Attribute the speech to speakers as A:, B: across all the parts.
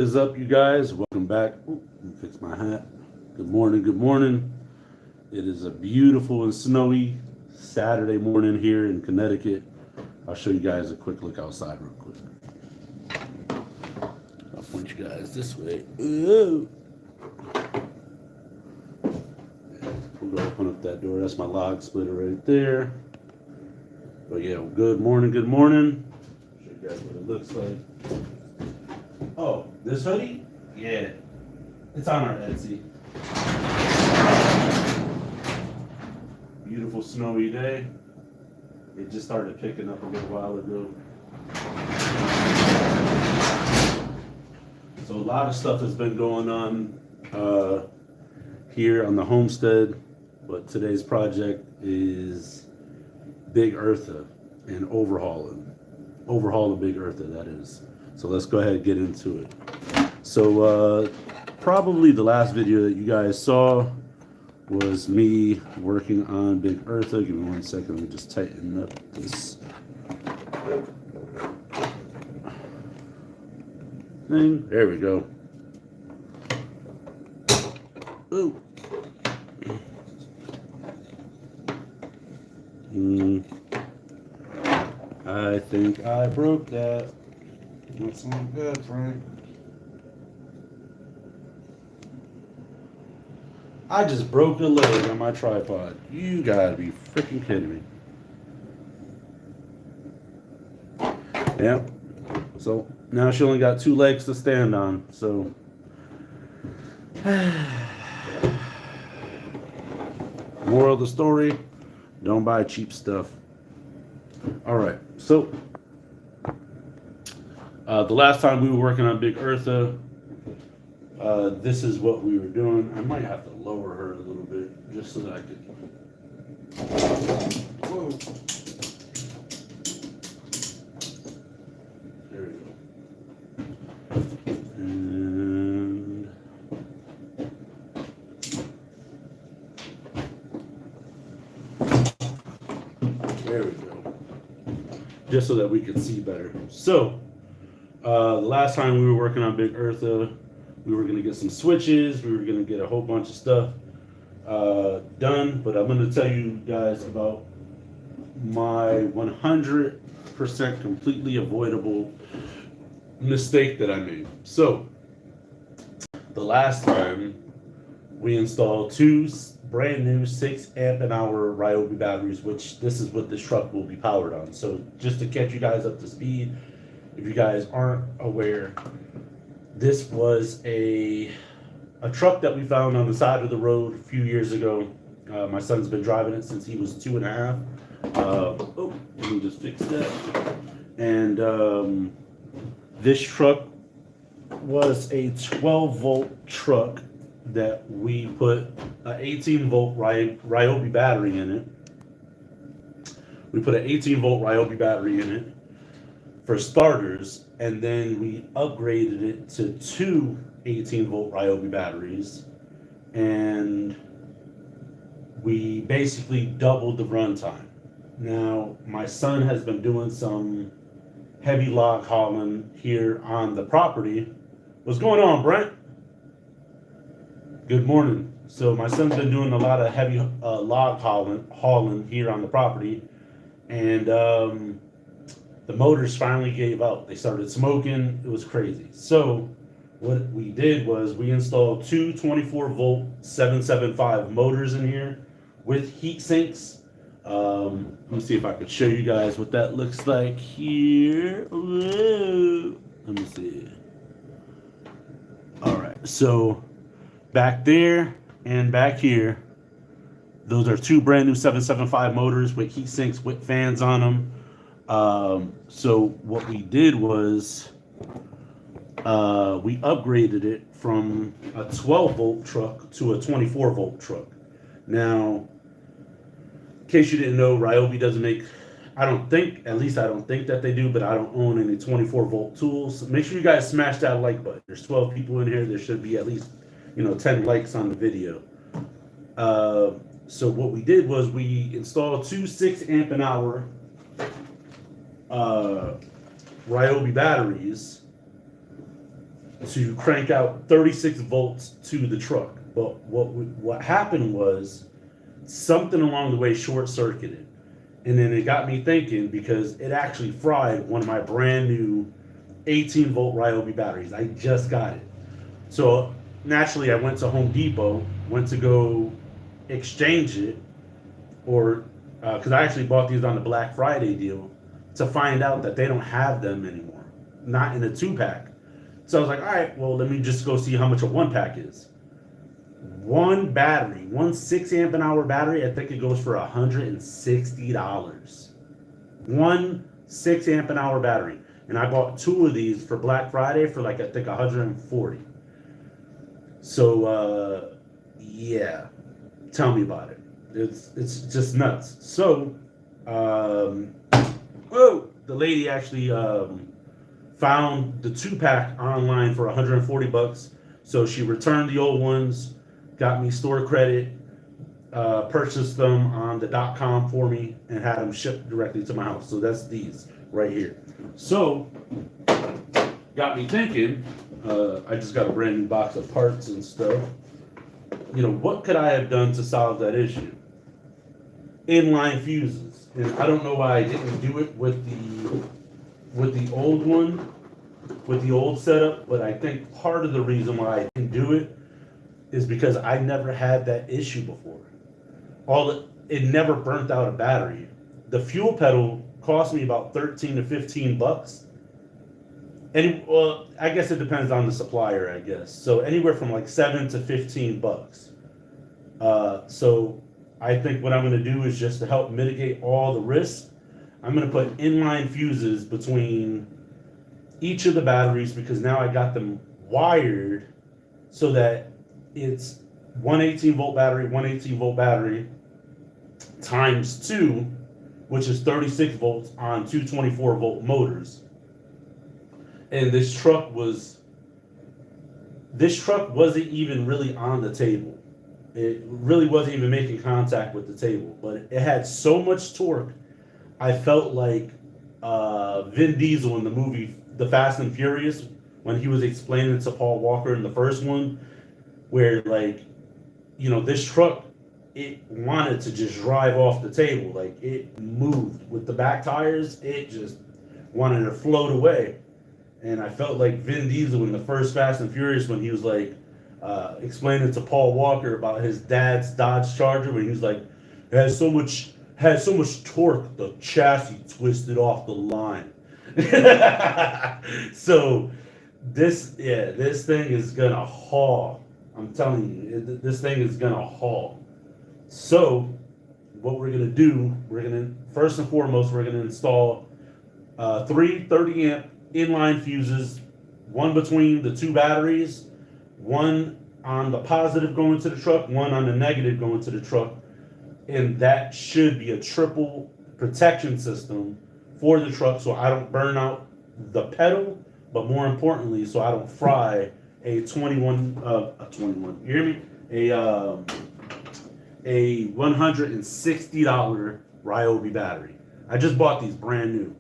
A: Is up, you guys? Welcome back. Ooh, let me fix my hat. Good morning. Good morning. It is a beautiful and snowy Saturday morning here in Connecticut. I'll show you guys a quick look outside real quick. I'll point you guys this way. Ooh. We'll go open up that door. That's my log splitter right there. But yeah, good morning. Good morning. Show you guys what it looks like. Oh, this hoodie? Yeah. It's on our Etsy. Beautiful snowy day. It just started picking up a little while ago. So a lot of stuff has been going on here on the homestead, but today's project is BIG Eartha and overhauling. Overhaul the BIG Eartha, that is. So let's go ahead and get into it. So probably the last video that you guys saw was me working on BIG Eartha. Give me 1 second, let me just tighten up this thing. There we go. Ooh. I think I broke that. That's not good, right? I just broke a leg on my tripod. You gotta be freaking kidding me. Yeah. So now she only got 2 legs to stand on. So moral of the story, don't buy cheap stuff. All right. So the last time we were working on BIG Eartha, this is what we were doing. I might have to lower her a little bit just so that I could. Whoa. There we go. And there we go. Just so that we could see better. So the last time we were working on BIG Eartha, we were going to get some switches. We were going to get a whole bunch of stuff done. But I'm going to tell you guys about my 100% completely avoidable mistake that I made. So the last time we installed 2 brand new 6 amp an hour Ryobi batteries, which this is what this truck will be powered on. So just to catch you guys up to speed, if you guys aren't aware, this was a truck that we found on the side of the road a few years ago. My son's been driving it since he was 2.5. Oh, let me just fix that. And this truck was a 12-volt truck that we put an 18-volt Ryobi battery in it. We put an 18-volt Ryobi battery in it for starters, and then we upgraded it to 2 18-volt Ryobi batteries, and we basically doubled the runtime. Now, my son has been doing some heavy log hauling here on the property. What's going on, Brent? Good morning. So my son's been doing a lot of heavy log hauling here on the property, and the motors finally gave out. They started smoking. It was crazy. So what we did was we installed 2 24-volt 775 motors in here with heat sinks. Let me see if I could show you guys what that looks like here. Whoa. Let me see. All right. So back there and back here, those are 2 brand new 775 motors with heat sinks with fans on them. So what we did was we upgraded it from a 12-volt truck to a 24-volt truck. Now, in case you didn't know, Ryobi doesn't make, I don't think that they do, but I don't own any 24-volt tools. Make sure you guys smash that like button. There's 12 people in here. There should be at least 10 likes on the video. So what we did was we installed 2 6 amp an hour Ryobi batteries to crank out 36 volts to the truck. But what happened was something along the way short circuited, and then it got me thinking because it actually fried one of my brand new 18 volt Ryobi batteries. I just got it, so naturally I went to Home Depot, went to go exchange it, or because I actually bought these on the Black Friday deal, to find out that they don't have them anymore, not in a 2-pack. So I was like, all right, well, let me just go see how much a 1-pack is. One battery, one 6 amp an hour battery, I think it goes for $160. One 6 amp an hour battery. And I bought 2 of these for Black Friday for like, I think 140. So, yeah, tell me about it. It's just nuts. So, the lady actually found the 2-pack online for $140. So she returned the old ones, got me store credit, purchased them on the .com for me, and had them shipped directly to my house. So that's these right here. So got me thinking. I just got a brand new box of parts and stuff. You know, what could I have done to solve that issue? Inline fuses, and I don't know why I didn't do it with the old one, with the old setup. But I think part of the reason why I didn't do it is because I never had that issue before. It never burnt out a battery. The fuel pedal cost me about 13 to 15 bucks. And well, I guess it depends on the supplier, I guess. So anywhere from like 7 to 15 bucks. So I think what I'm going to do is, just to help mitigate all the risks, I'm going to put inline fuses between each of the batteries, because now I got them wired so that it's one 18 volt battery, times 2, which is 36 volts on 224 volt motors. And this truck wasn't even really on the table. It really wasn't even making contact with the table, but it had so much torque. I felt like Vin Diesel in the movie The Fast and Furious, when he was explaining it to Paul Walker in the first one, where, like, you know, this truck, it wanted to just drive off the table. Like, it moved with the back tires. It just wanted to float away. And I felt like Vin Diesel in the first Fast and Furious, when he was like explaining to Paul Walker about his dad's Dodge Charger, when he was like, it had so much torque, the chassis twisted off the line. So this thing is gonna haul. I'm telling you, this thing is gonna haul. So what we're gonna do, first and foremost, we're gonna install 3 30 amp inline fuses, one between the 2 batteries, one on the positive going to the truck, one on the negative going to the truck. And that should be a triple protection system for the truck, so I don't burn out the pedal, but more importantly, so I don't fry a 21, you hear me? A $160 Ryobi battery. I just bought these brand new,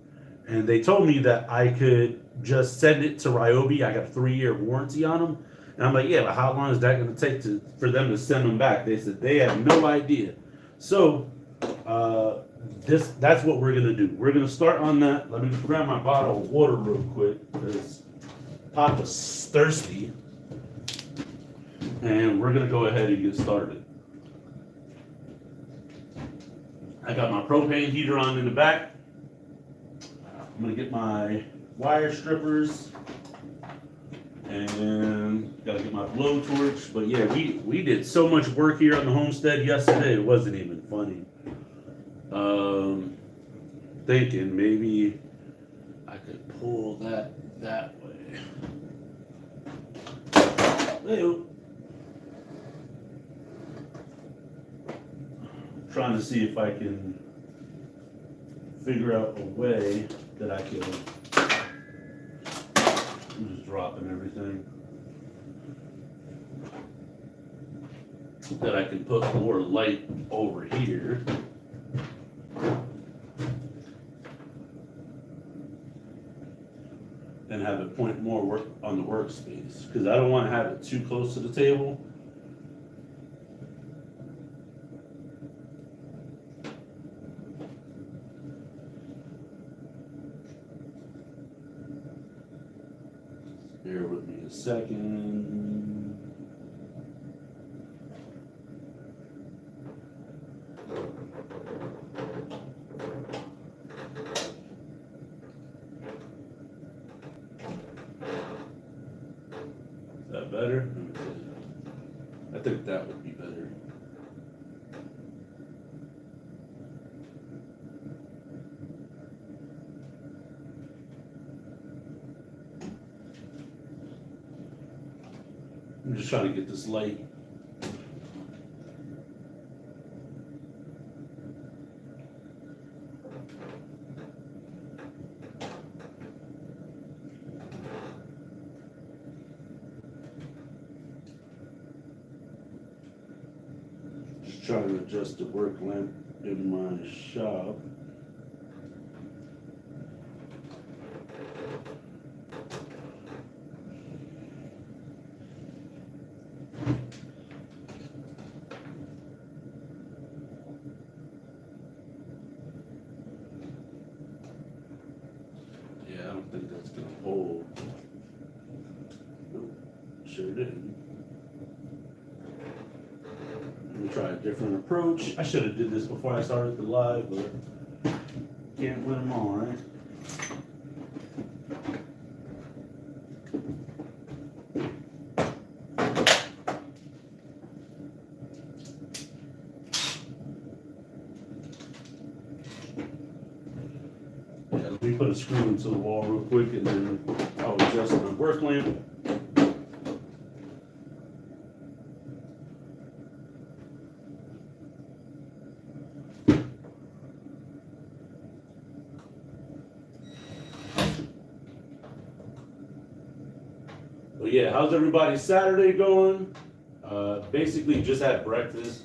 A: and they told me that I could just send it to Ryobi. I got a 3-year warranty on them, and I'm like, yeah, but how long is that going to take for them to send them back? They said they have no idea. So that's what we're gonna do. We're gonna start on that. Let me grab my bottle of water real quick, because Papa's thirsty, and we're gonna go ahead and get started. I got my propane heater on in the back. I'm gonna get my wire strippers and gotta get my blowtorch. But yeah, we did so much work here on the homestead yesterday, it wasn't even funny. Thinking maybe I could pull that way. Hey-o. Trying to see if I can figure out a way that I can. I'm just dropping everything. That I can put more light over here. And have it point more on the workspace because I don't want to have it too close to the table. Bear with me a second. Is that better? I think that would be better. I'm just trying to get this light. Just trying to adjust the work lamp in my shop. I don't think that's gonna hold. Nope, sure didn't. Let me try a different approach. I should have did this before I started the live, but can't win them all, right? Let me put a screw into the wall real quick and then I'll adjust my work lamp. But yeah, how's everybody's Saturday going? Basically just had breakfast.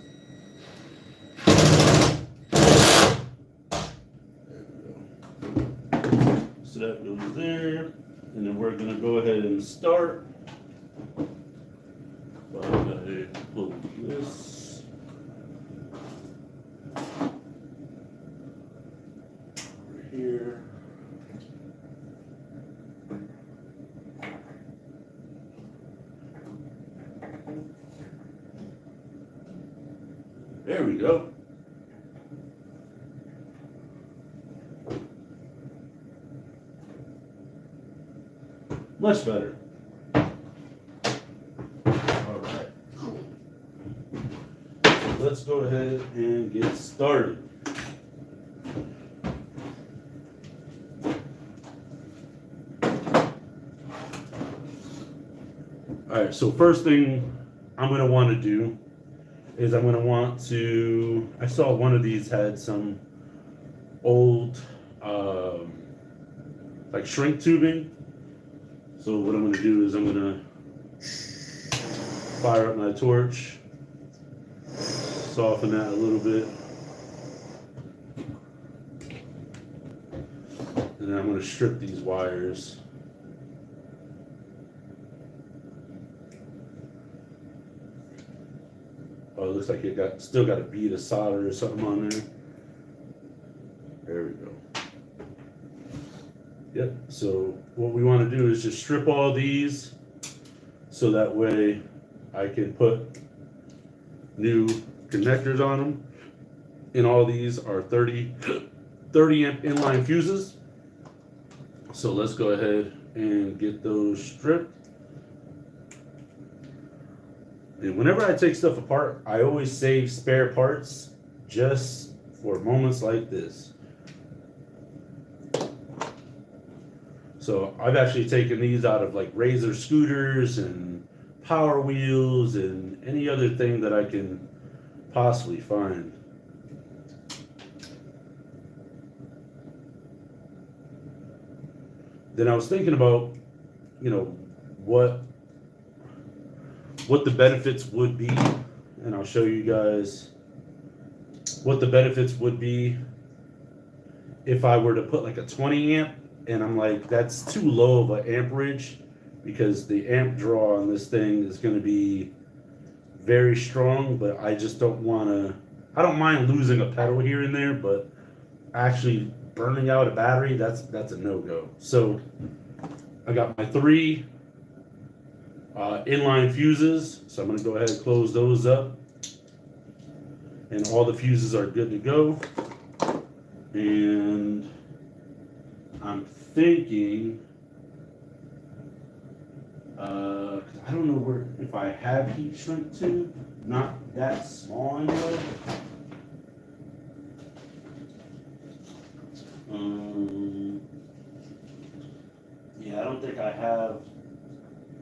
A: So that goes there, and then we're gonna go ahead and start. So I'm gonna pull this. Over here. There we go. Much better. All right. So let's go ahead and get started. All right, so first thing I'm going to want to do is I'm going to want to, I saw one of these had some old like shrink tubing. So what I'm going to do is I'm going to fire up my torch, soften that a little bit, and then I'm going to strip these wires. Oh, it looks like it still got a bead of solder or something on there. There we go. Yep, so what we want to do is just strip all these so that way I can put new connectors on them. And all these are 30 amp inline fuses. So let's go ahead and get those stripped. And whenever I take stuff apart, I always save spare parts just for moments like this. So I've actually taken these out of like Razor scooters and Power Wheels and any other thing that I can possibly find. Then I was thinking about, you know, what the benefits would be, and I'll show you guys what the benefits would be if I were to put like a 20 amp, and I'm like, that's too low of an amperage because the amp draw on this thing is going to be very strong, but I just don't want to. I don't mind losing a pedal here and there, but actually burning out a battery, that's a no-go. So I got my 3 inline fuses, so I'm going to go ahead and close those up, and all the fuses are good to go. And I'm thinking, I don't know if I have heat shrink tube, not that small anyway. Yeah, I don't think I have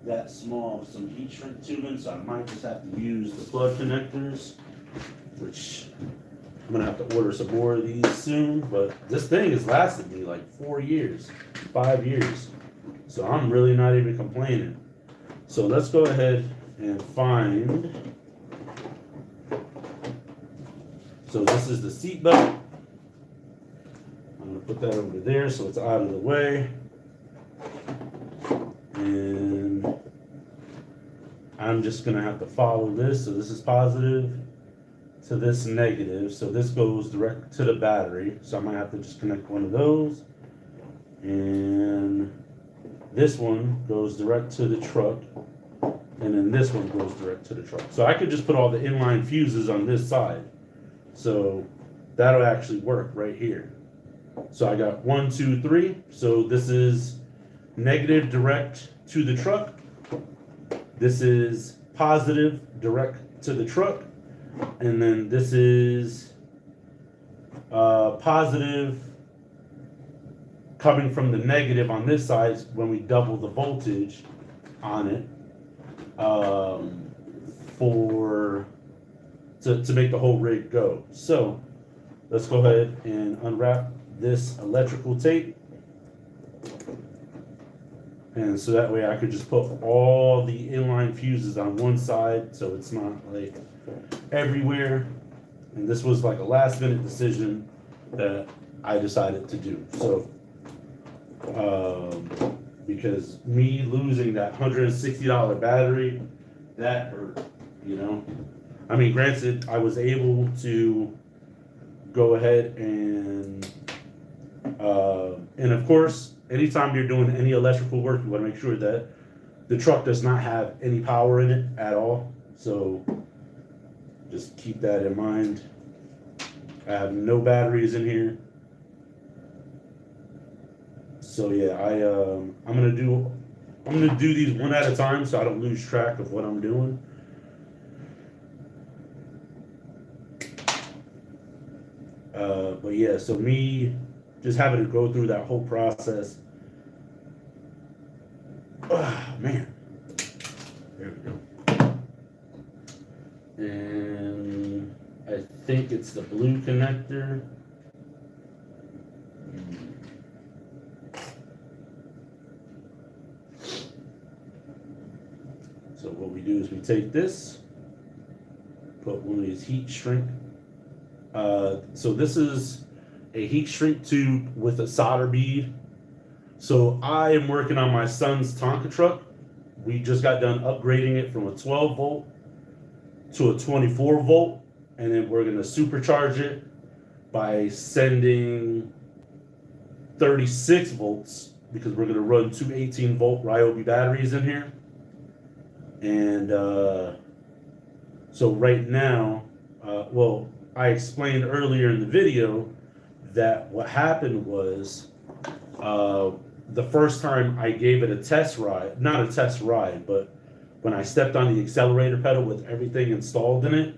A: that small some heat shrink tubing, so I might just have to use the plug connectors, which I'm gonna have to order some more of these soon. But this thing has lasted me like 4 years, 5 years, so I'm really not even complaining. So let's go ahead and find. So this is the seat belt. I'm gonna put that over there so it's out of the way. And I'm just gonna have to follow this. So this is positive to this negative. So this goes direct to the battery. So I might have to just connect one of those. And this one goes direct to the truck. And then this one goes direct to the truck. So I could just put all the inline fuses on this side. So that'll actually work right here. So I got 1, 2, 3. So this is negative direct to the truck. This is positive direct to the truck. And then this is positive coming from the negative on this side when we double the voltage on it to make the whole rig go. So let's go ahead and unwrap this electrical tape. And so that way I could just put all the inline fuses on one side so it's not like everywhere. And this was like a last minute decision that I decided to do. So, because me losing that $160 battery, that hurt, you know? I mean, granted, I was able to go ahead and of course, anytime you're doing any electrical work, you want to make sure that the truck does not have any power in it at all. So just keep that in mind. I have no batteries in here. So yeah, I'm gonna do these one at a time so I don't lose track of what I'm doing. But yeah, so me just having to go through that whole process. Oh, man. There we go. And I think it's the blue connector. So what we do is we take this, put one of these heat shrink. So this is a heat shrink tube with a solder bead. So I am working on my son's Tonka truck. We just got done upgrading it from a 12 volt to a 24 volt. And then we're gonna supercharge it by sending 36 volts because we're gonna run two 18 volt Ryobi batteries in here. And so right now, well, I explained earlier in the video that what happened was the first time I gave it a test ride, not a test ride, but when I stepped on the accelerator pedal with everything installed in it,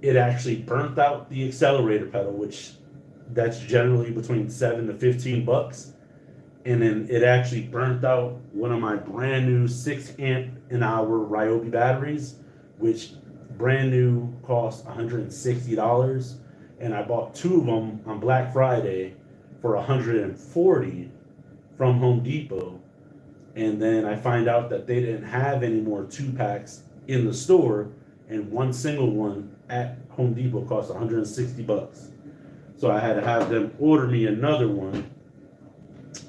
A: it actually burnt out the accelerator pedal, which that's generally between $7 to $15. And then it actually burnt out one of my brand new 6 amp an hour Ryobi batteries, which brand new cost $160. And I bought 2 of them on Black Friday for $140 from Home Depot. And then I find out that they didn't have any more 2-packs in the store, and one single one at Home Depot cost $160. So I had to have them order me another one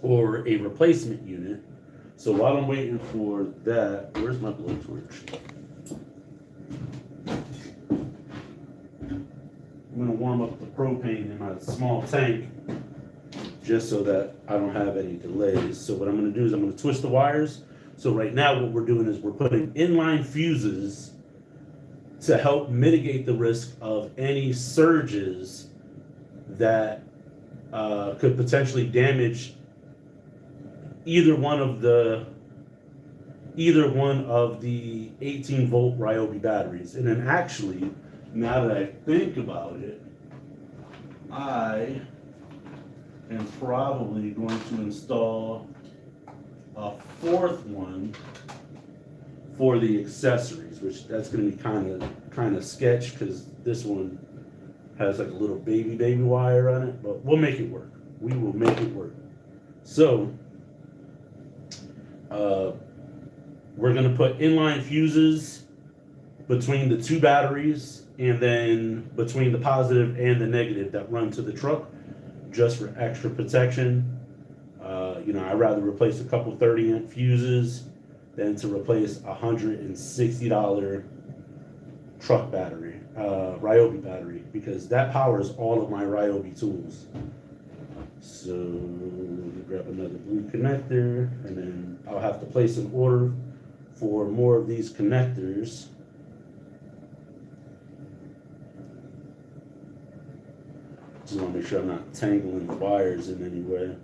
A: or a replacement unit. So while I'm waiting for that, where's my blowtorch? I'm gonna warm up the propane in my small tank just so that I don't have any delays. So what I'm gonna do is I'm gonna twist the wires. So right now what we're doing is we're putting inline fuses to help mitigate the risk of any surges that could potentially damage either one of the 18 volt Ryobi batteries. And then actually, now that I think about it, I am probably going to install a fourth one for the accessories, which that's going to be kind of sketch because this one has like a little baby wire on it, but we'll make it work. We will make it work. So we're going to put inline fuses between the two batteries and then between the positive and the negative that run to the truck just for extra protection. I'd rather replace a couple 30-amp fuses than to replace a $160 truck battery, Ryobi battery, because that powers all of my Ryobi tools. So let me grab another blue connector, and then I'll have to place an order for more of these connectors. Just want to make sure I'm not tangling the wires in any way.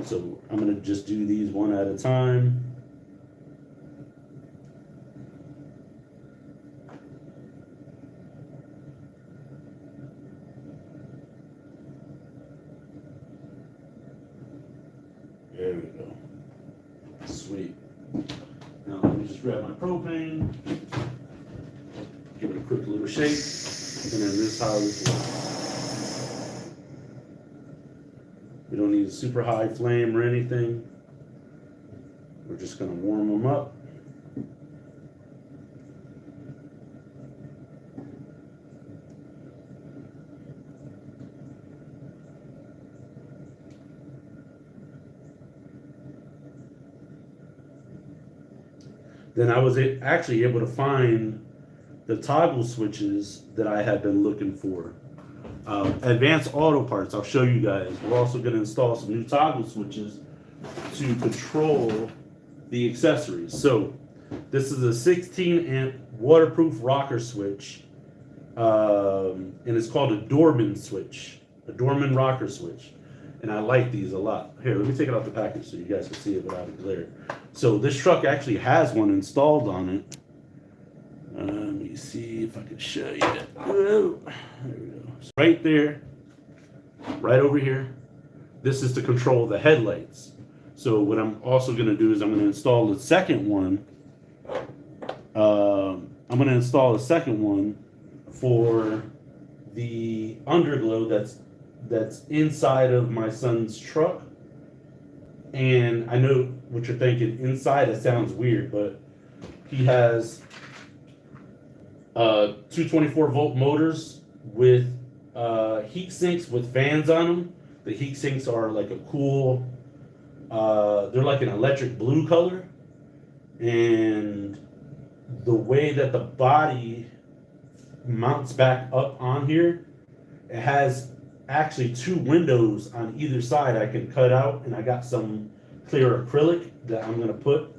A: So I'm going to just do these one at a time. There we go. Sweet. Now let me just grab my propane, give it a quick little shake, and then this is how this works. We don't need a super high flame or anything. We're just going to warm them up. Then I was actually able to find the toggle switches that I had been looking for. Advanced Auto Parts, I'll show you guys. We're also going to install some new toggle switches to control the accessories. So this is a 16 amp waterproof rocker switch, and it's called a Dorman switch, a Dorman rocker switch. And I like these a lot. Here, let me take it out the package so you guys can see it without a glare. So this truck actually has one installed on it. Let me see if I can show you that. Oh, there we go. So right there, right over here, this is to control the headlights. So what I'm also going to do is I'm going to install the second one. I'm going to install a second one for the underglow that's inside of my son's truck. And I know what you're thinking, inside it sounds weird, but he has 224 volt motors with heat sinks with fans on them. The heat sinks are like a cool, they're like an electric blue color. And the way that the body mounts back up on here, it has actually two windows on either side I can cut out, and I got some clear acrylic that I'm going to put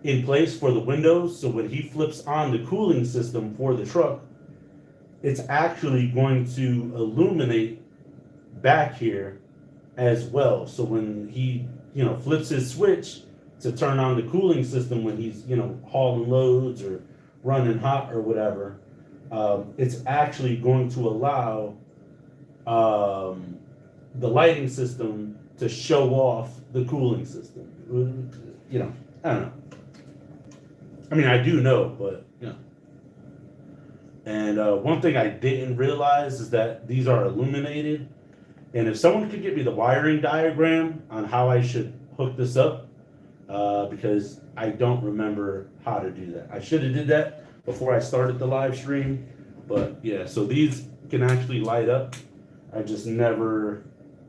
A: in place for the windows, so when he flips on the cooling system for the truck, it's actually going to illuminate back here as well. So when he flips his switch to turn on the cooling system when he's hauling loads or running hot or whatever, it's actually going to allow the lighting system to show off the cooling system. I don't know. I mean, I do know, but And one thing I didn't realize is that these are illuminated. And if someone could give me the wiring diagram on how I should hook this up, because I don't remember how to do that. I should have did that before I started the live stream. But yeah, so these can actually light up. I just never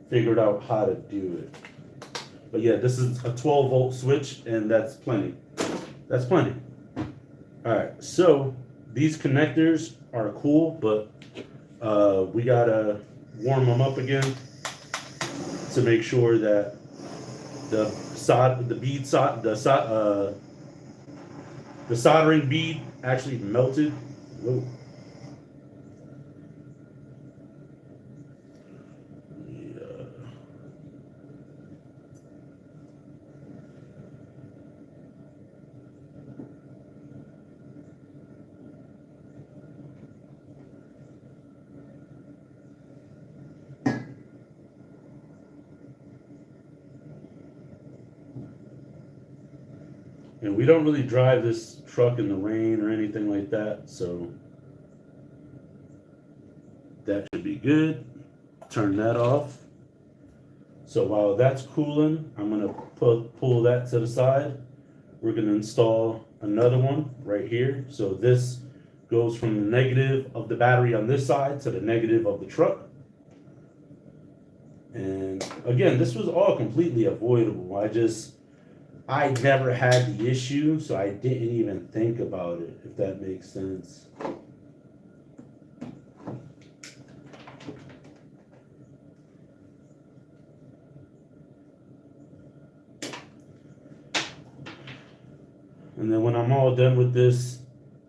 A: figured out how to do it. But yeah, this is a 12-volt switch, and that's plenty. That's plenty. All right, so these connectors are cool, but we gotta warm them up again to make sure that the soldering bead actually melted. Whoa. And we don't really drive this truck in the rain or anything like that, so that should be good. Turn that off. So while that's cooling, I'm gonna pull that to the side. We're gonna install another one right here. So this goes from the negative of the battery on this side to the negative of the truck. And again, this was all completely avoidable. I never had the issue, so I didn't even think about it, if that makes sense. And then when I'm all done with this,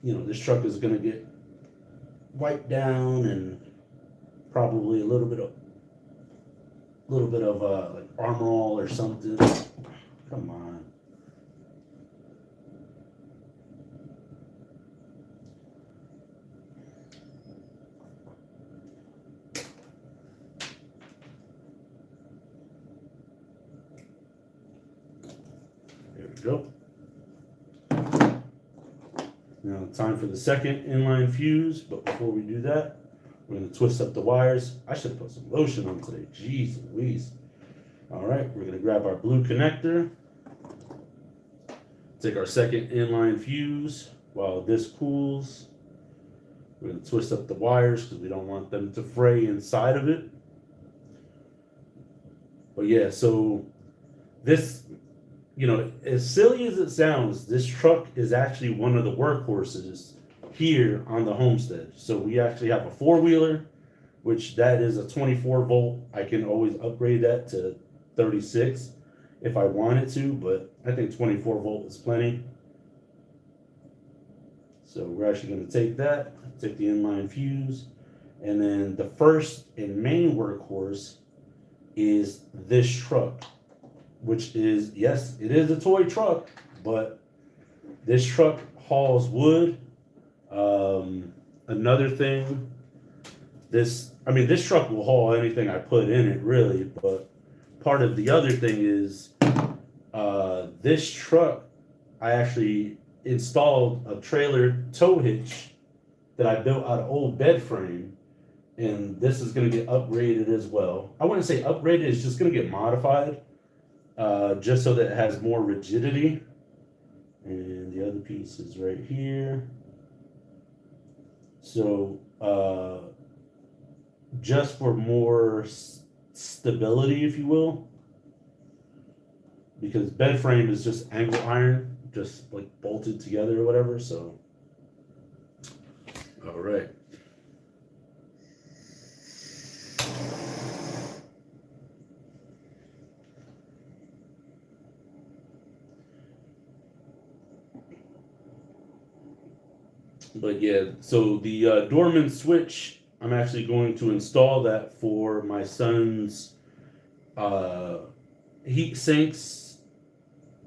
A: this truck is gonna get wiped down and probably a little bit of like Armor All or something. Come on. There we go. Now time for the second inline fuse, but before we do that, we're going to twist up the wires. I should have put some lotion on today. Jeez Louise. All right, we're going to grab our blue connector, take our second inline fuse. While this cools, we're going to twist up the wires because we don't want them to fray inside of it. But yeah, so this, as silly as it sounds, this truck is actually one of the workhorses here on the homestead. So we actually have a 4-wheeler, which that is a 24 volt. I can always upgrade that to 36 if I wanted to, but I think 24 volt is plenty. So we're actually going to take the inline fuse, and then the first and main workhorse is this truck, which is, yes, it is a toy truck, but this truck hauls wood. Another thing, this truck will haul anything I put in it, really, but part of the other thing is this truck, I actually installed a trailer tow hitch that I built out of old bed frame, and this is going to get upgraded as well. I wouldn't say upgraded, it's just going to get modified, just so that it has more rigidity. And the other piece is right here. So just for more stability, if you will, because bed frame is just angle iron, just like bolted together or whatever. So all right. But yeah, so the Dorman switch, I'm actually going to install that for my son's heat sinks,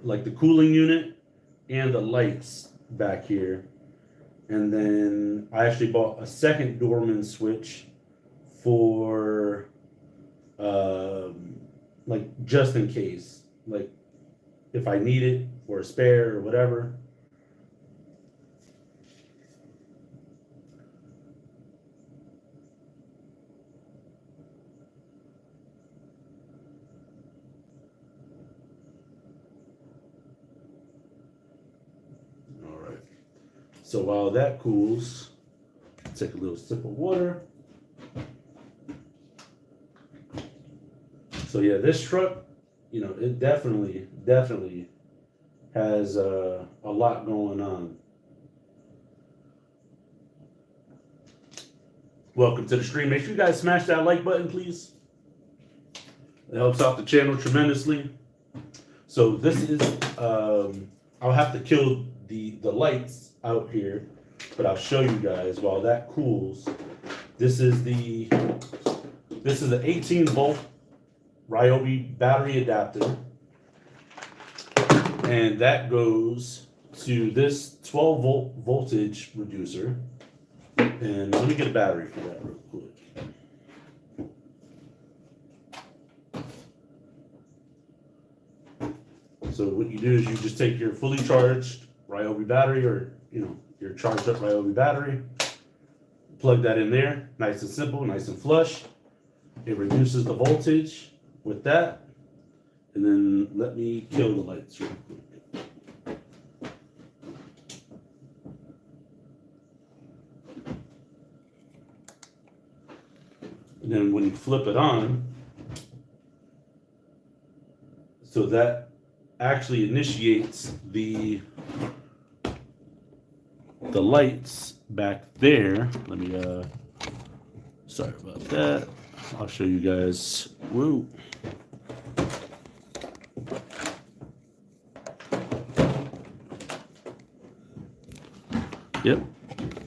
A: like the cooling unit and the lights back here. And then I actually bought a second Dorman switch for like just in case, like if I need it or a spare or whatever. So while that cools, take a little sip of water. So yeah, this truck, you know, it definitely has a lot going on. Welcome to the stream. Make sure you guys smash that like button, please. It helps out the channel tremendously. So this is, I'll have to kill the lights out here, but I'll show you guys while that cools. This is an 18 volt Ryobi battery adapter, and that goes to this 12 volt voltage reducer. And let me get a battery for that real quick. So what you do is you just take your fully charged Ryobi battery, or your charged up Ryobi battery, plug that in there, nice and simple, nice and flush. It reduces the voltage with that. And then let me kill the lights real quick. And then when you flip it on, so that actually initiates the lights back there. Let me sorry about that. I'll show you guys. Woo. Yep.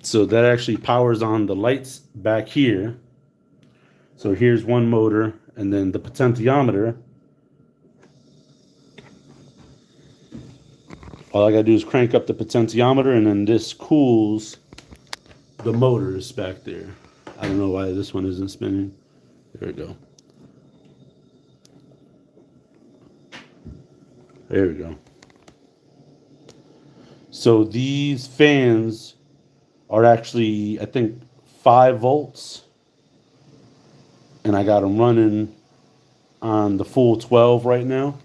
A: So that actually powers on the lights back here. So here's one motor, and then the potentiometer. All I gotta do is crank up the potentiometer, and then this cools the motors back there. I don't know why this one isn't spinning. There we go. There we go. So these fans are actually, I think, 5 volts. And I got them running on the full 12 right now.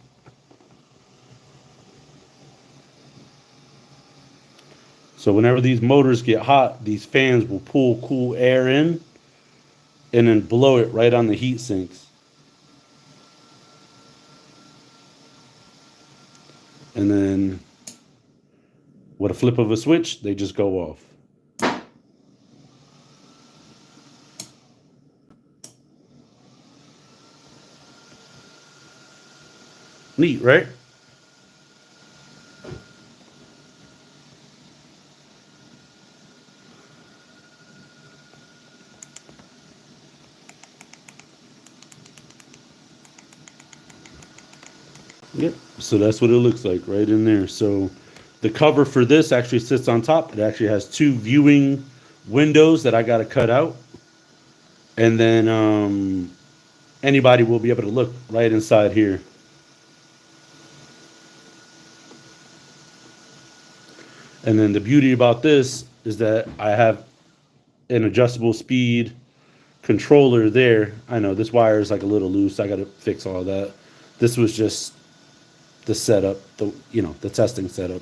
A: So whenever these motors get hot, these fans will pull cool air in and then blow it right on the heat sinks. And then with a flip of a switch, they just go off. Neat, right? Yep. So that's what it looks like right in there. So the cover for this actually sits on top. It actually has 2 viewing windows that I got to cut out. And then anybody will be able to look right inside here. And then the beauty about this is that I have an adjustable speed controller there. I know this wire is like a little loose. I got to fix all that. This was just the setup, the testing setup.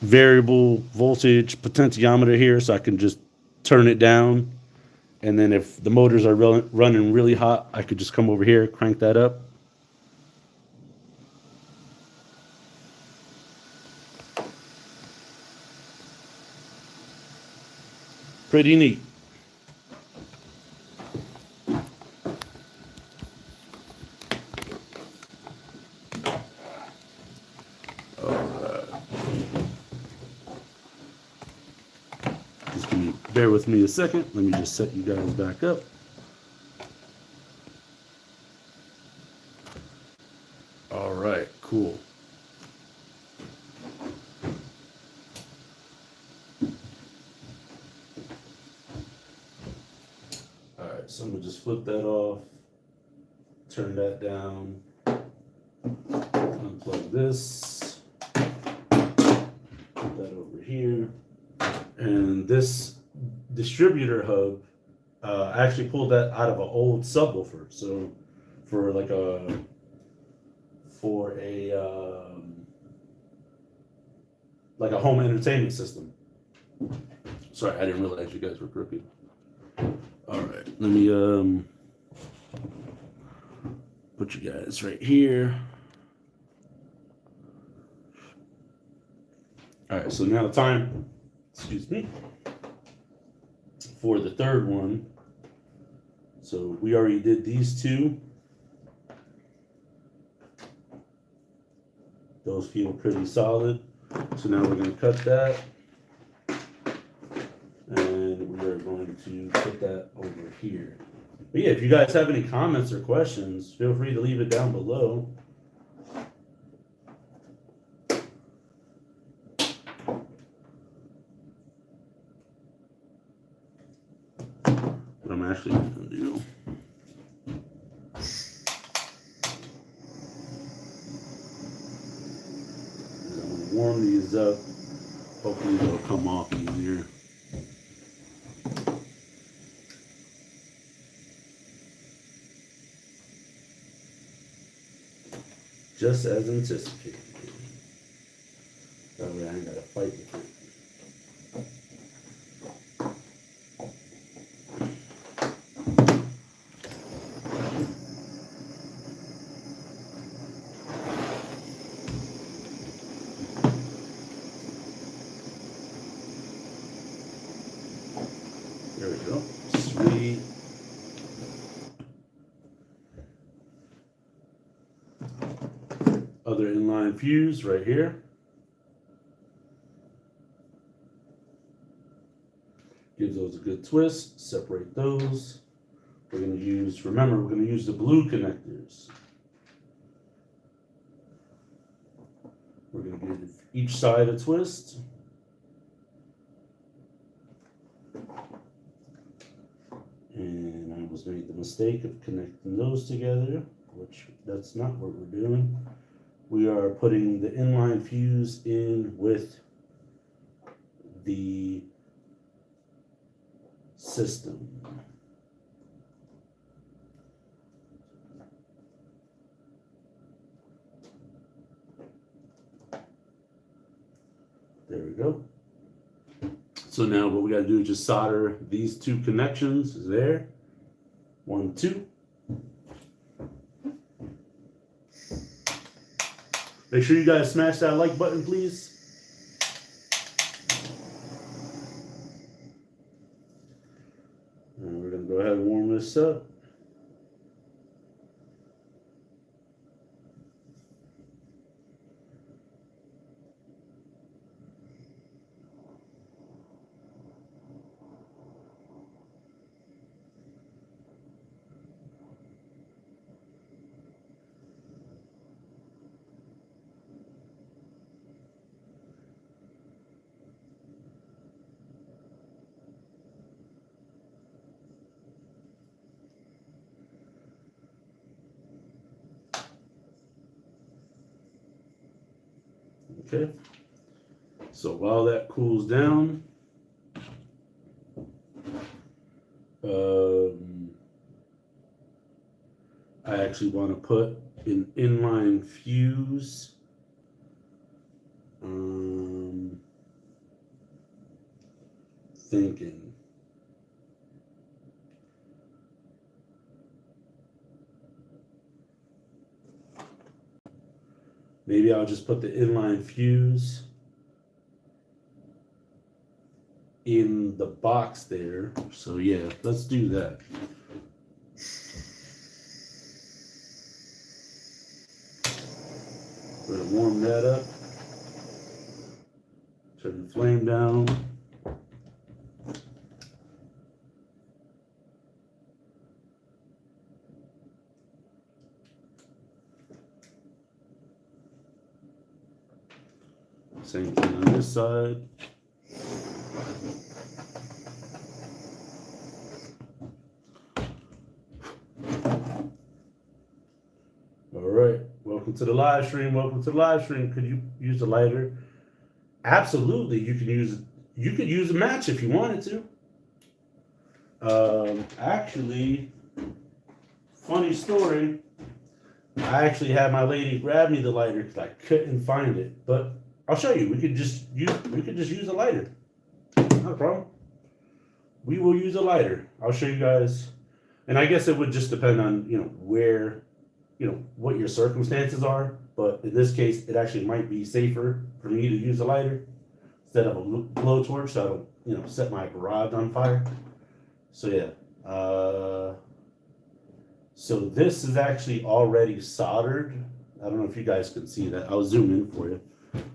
A: Variable voltage potentiometer here, so I can just turn it down. And then if the motors are running really hot, I could just come over here, crank that up. Pretty neat. Bear with me a second. Let me just set you guys back up. All right, cool. All right, so I'm gonna just flip that off, turn that down, unplug this, put that over here, and this distributor hub, I actually pulled that out of an old subwoofer. So for a home entertainment system. Sorry, I didn't realize you guys were crooked. All right, let me put you guys right here. All right, so now the time, excuse me, for the third one. So we already did these two. Those feel pretty solid. So now we're going to cut that. And we are going to put that over here. But yeah, if you guys have any comments or questions, feel free to leave it down below. What I'm actually going to do. I'm going to warm these up. Hopefully they'll come off easier. Just as anticipated. That way I ain't gotta fight with it. There we go. Sweet. Other inline fuse right here. Gives those a good twist. Separate those. We're going to use, remember, we're going to use the blue connectors. We're going to give each side a twist. And I almost made the mistake of connecting those together, which that's not what we're doing. We are putting the inline fuse in with the system. There we go. So now what we got to do is just solder these two connections there. 1, 2. Make sure you guys smash that like button, please. And we're going to go ahead and warm this up. Okay, so while that cools down, I actually want to put an inline fuse thinking. Maybe I'll just put the inline fuse in the box there. So yeah, let's do that. We're gonna warm that up. Turn the flame down. Same thing on this side. All right, welcome to the live stream. Welcome to the live stream. Could you use a lighter? Absolutely, you could use a match if you wanted to. Actually, funny story. I actually had my lady grab me the lighter because I couldn't find it, but I'll show you. We could just use a lighter. Not a problem. We will use a lighter. I'll show you guys. And I guess it would just depend on, where what your circumstances are. But in this case, it actually might be safer for me to use a lighter instead of a blowtorch, so I don't, set my garage on fire. So yeah. So this is actually already soldered. I don't know if you guys can see that. I'll zoom in for you,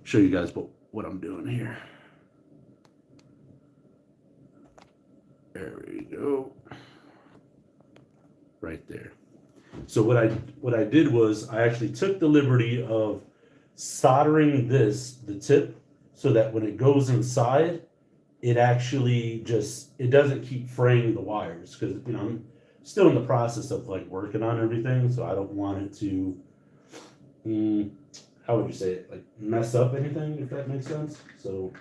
A: show you guys what I'm doing here. There we go. Right there. So what I did was I actually took the liberty of soldering the tip, so that when it goes inside, it actually it doesn't keep fraying the wires, because I'm still in the process of like working on everything, so I don't want it to how would you say it, like mess up anything, if that makes sense. So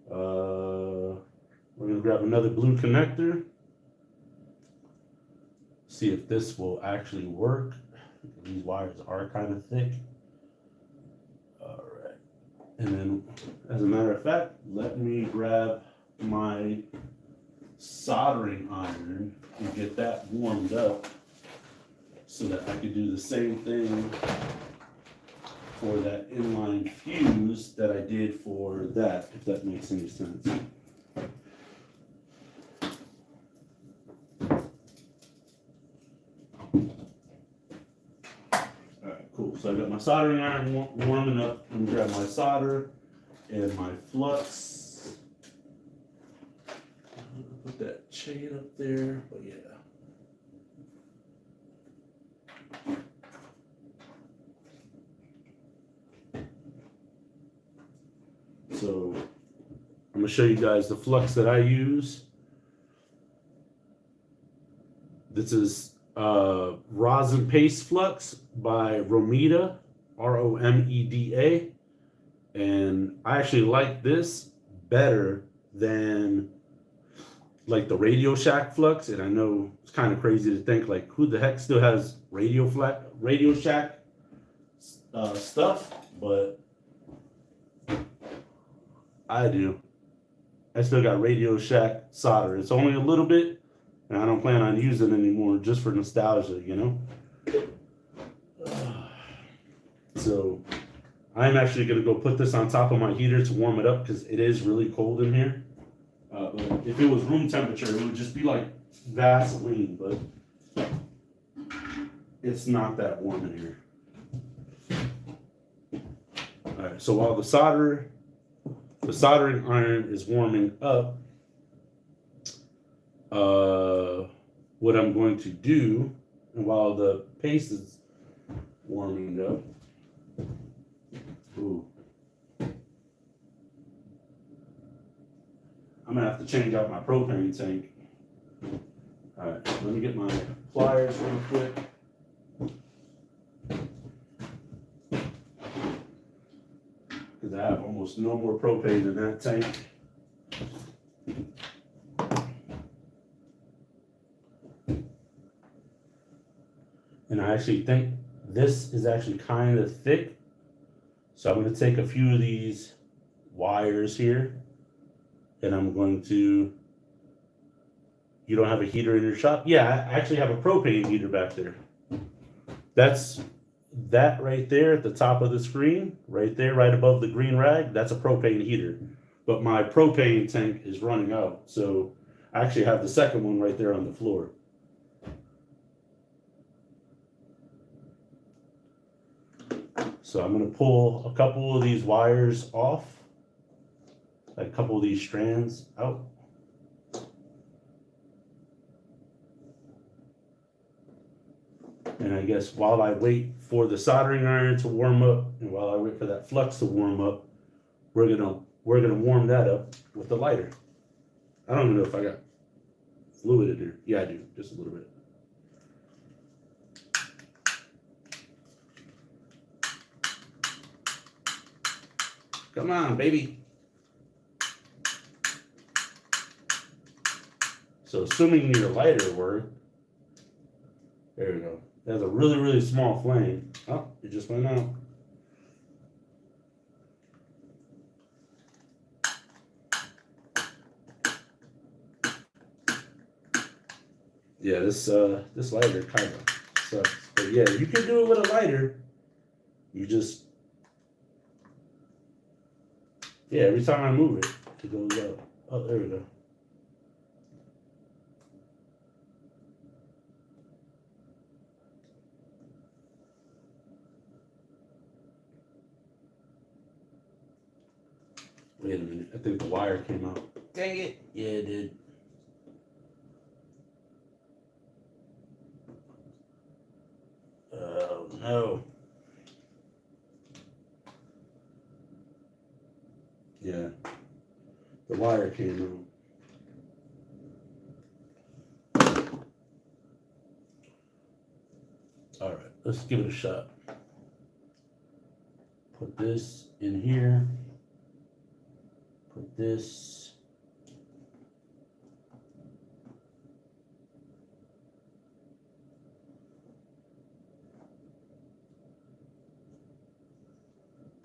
A: we're gonna grab another blue connector, see if this will actually work. These wires are kind of thick. All right, and then as a matter of fact, let me grab my soldering iron and get that warmed up so that I could do the same thing for that inline fuse that I did for that, if that makes any sense. Alright, cool. So I got my soldering iron warming up. I'm gonna grab my solder and my flux. Put that chain up there, but yeah. So I'm gonna show you guys the flux that I use. This is rosin paste flux by Romeda, Romeda, and I actually like this better than like the Radio Shack flux. And I know it's kind of crazy to think, like, who the heck still has Radio Shack stuff, but I do. I still got Radio Shack solder. It's only a little bit, and I don't plan on using it anymore, just for nostalgia, So I'm actually going to go put this on top of my heater to warm it up, because it is really cold in here. But if it was room temperature, it would just be like Vaseline, but it's not that warm in here. All right, so while the soldering iron is warming up, what I'm going to do, and while the paste is warming up, I'm gonna have to change out my propane tank. All right, let me get my pliers real quick. Because I have almost no more propane in that tank. And I actually think this is actually kind of thick. So I'm going to take a few of these wires here, and I'm going to, you don't have a heater in your shop? Yeah, I actually have a propane heater back there. That's that right there at the top of the screen, right there, right above the green rag, that's a propane heater. But my propane tank is running out, so I actually have the second one right there on the floor. So I'm going to pull a couple of these wires off, like a couple of these strands out. And I guess while I wait for the soldering iron to warm up, and while I wait for that flux to warm up, we're gonna warm that up with the lighter. I don't even know if I got fluid in there. Yeah, I do, just a little bit. Come on, baby. So assuming your lighter worked, there we go. It has a really, really small flame. Oh, it just went out. Yeah, this lighter kind of sucks. But yeah, you can do it with a lighter. You just, yeah, every time I move it, it goes up. Oh, there we go. Wait a minute. I think the wire came out. Dang it. Yeah, it did. Oh, no. Yeah. The wire came out. All right. Let's give it a shot. Put this in here. Put this.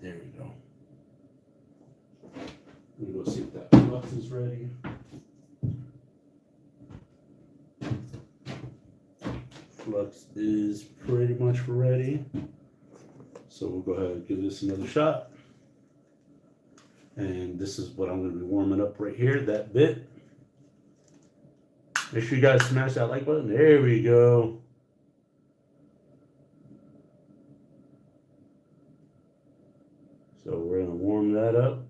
A: There we go. Let me go see if that flux is ready. Flux is pretty much ready. So we'll go ahead and give this another shot. And this is what I'm going to be warming up right here, that bit. Make sure you guys smash that like button. There we go. So we're going to warm that up.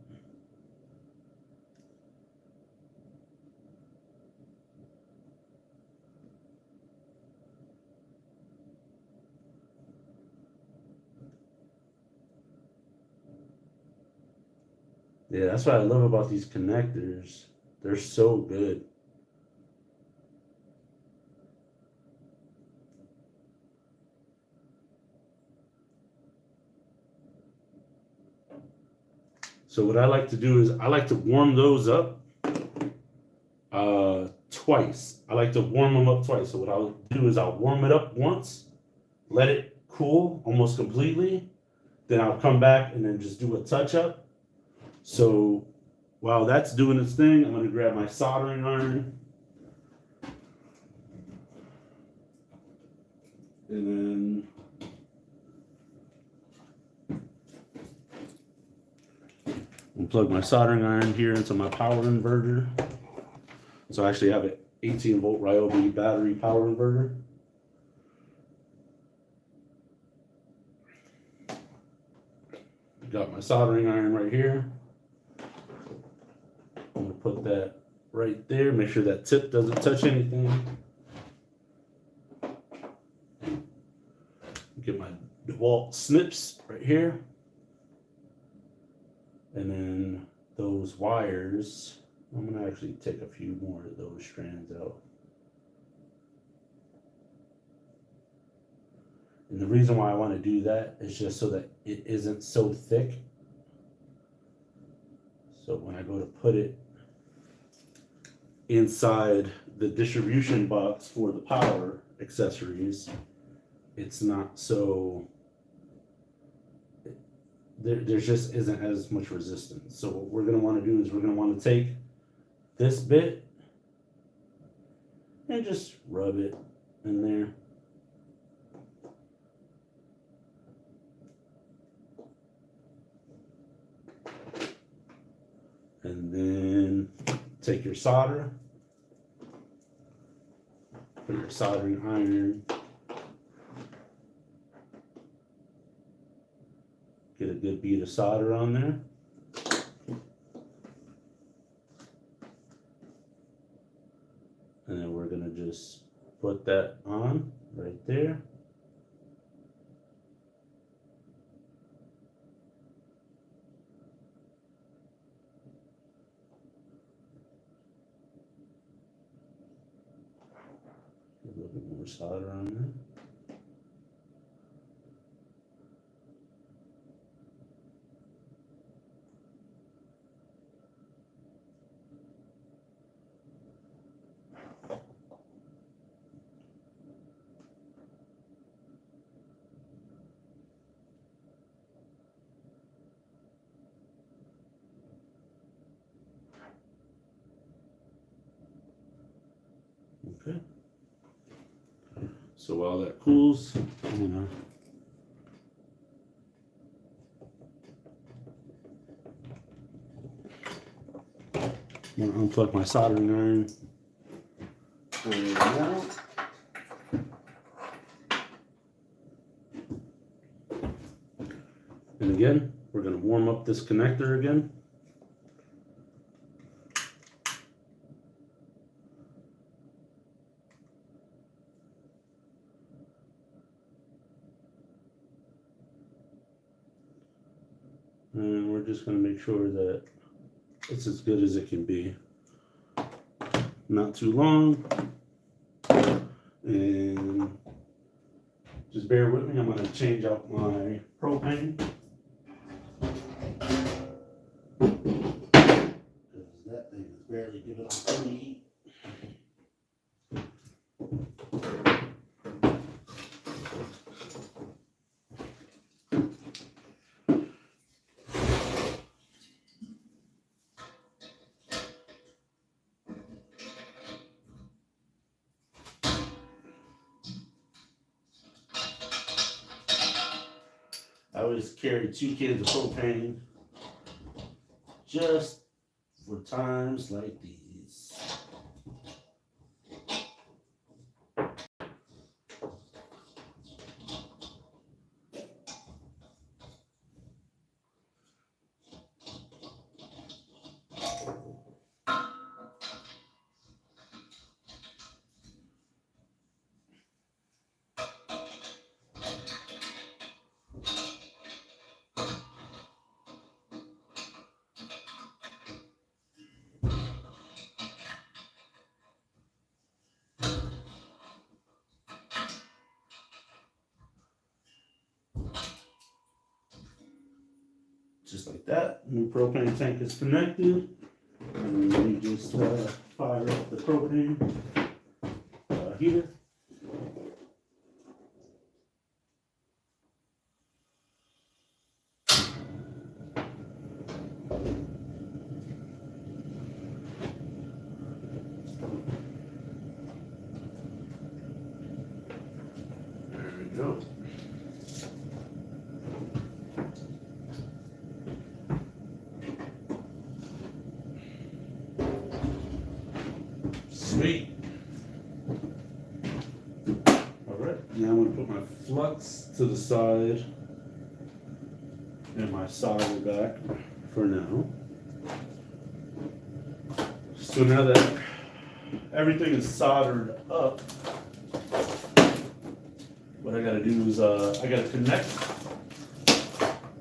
A: Yeah, that's what I love about these connectors. They're so good. So what I like to do is I like to warm those up twice. I like to warm them up twice. So what I'll do is I'll warm it up once, let it cool almost completely. Then I'll come back and then just do a touch up. So while that's doing its thing, I'm going to grab my soldering iron. And then plug my soldering iron here into my power inverter. So I actually have an 18-volt Ryobi battery power inverter. Got my soldering iron right here. I'm going to put that right there. Make sure that tip doesn't touch anything. Get my DeWalt snips right here. And then those wires, I'm going to actually take a few more of those strands out. And the reason why I want to do that is just so that it isn't so thick. So when I go to put it inside the distribution box for the power accessories, it's not so, there just isn't as much resistance. So what we're going to want to do is we're going to want to take this bit and just rub it in there. And then take your solder, put your soldering iron, get a good bead of solder on there. And then we're going to just put that on right there. A little bit more solder on there. Okay. So So while that cools, I'm gonna unplug my soldering iron. And now, and again, we're gonna warm up this connector again. And we're just going to make sure that it's as good as it can be. Not too long. And just bear with me. I'm going to change out my propane. Because that thing is barely giving off any heat. I always carry 2 cans of propane just for times like these. Just like that, new propane tank is connected. And we just fire up the propane heater. There we go. Sweet. All right, now I'm going to put my flux to the side and my solder back for now. So now that everything is soldered up, what I got to do is I got to connect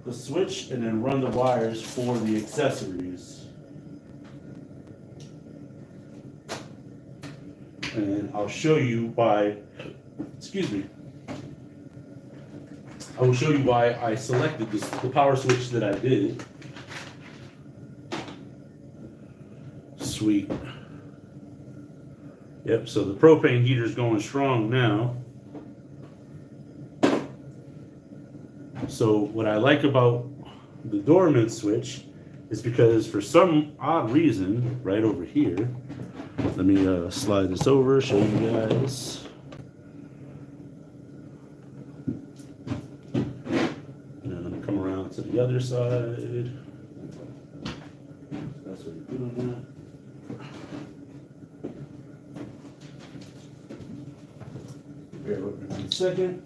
A: the switch and then run the wires for the accessories. And I'll show you why, excuse me, I will show you why I selected the power switch that I did. Sweet. Yep, so the propane heater is going strong now. So what I like about the dormant switch is because for some odd reason, right over here, let me slide this over, show you guys. And I'm gonna come around to the other side. That's what you're doing now. Bear with me 1 second.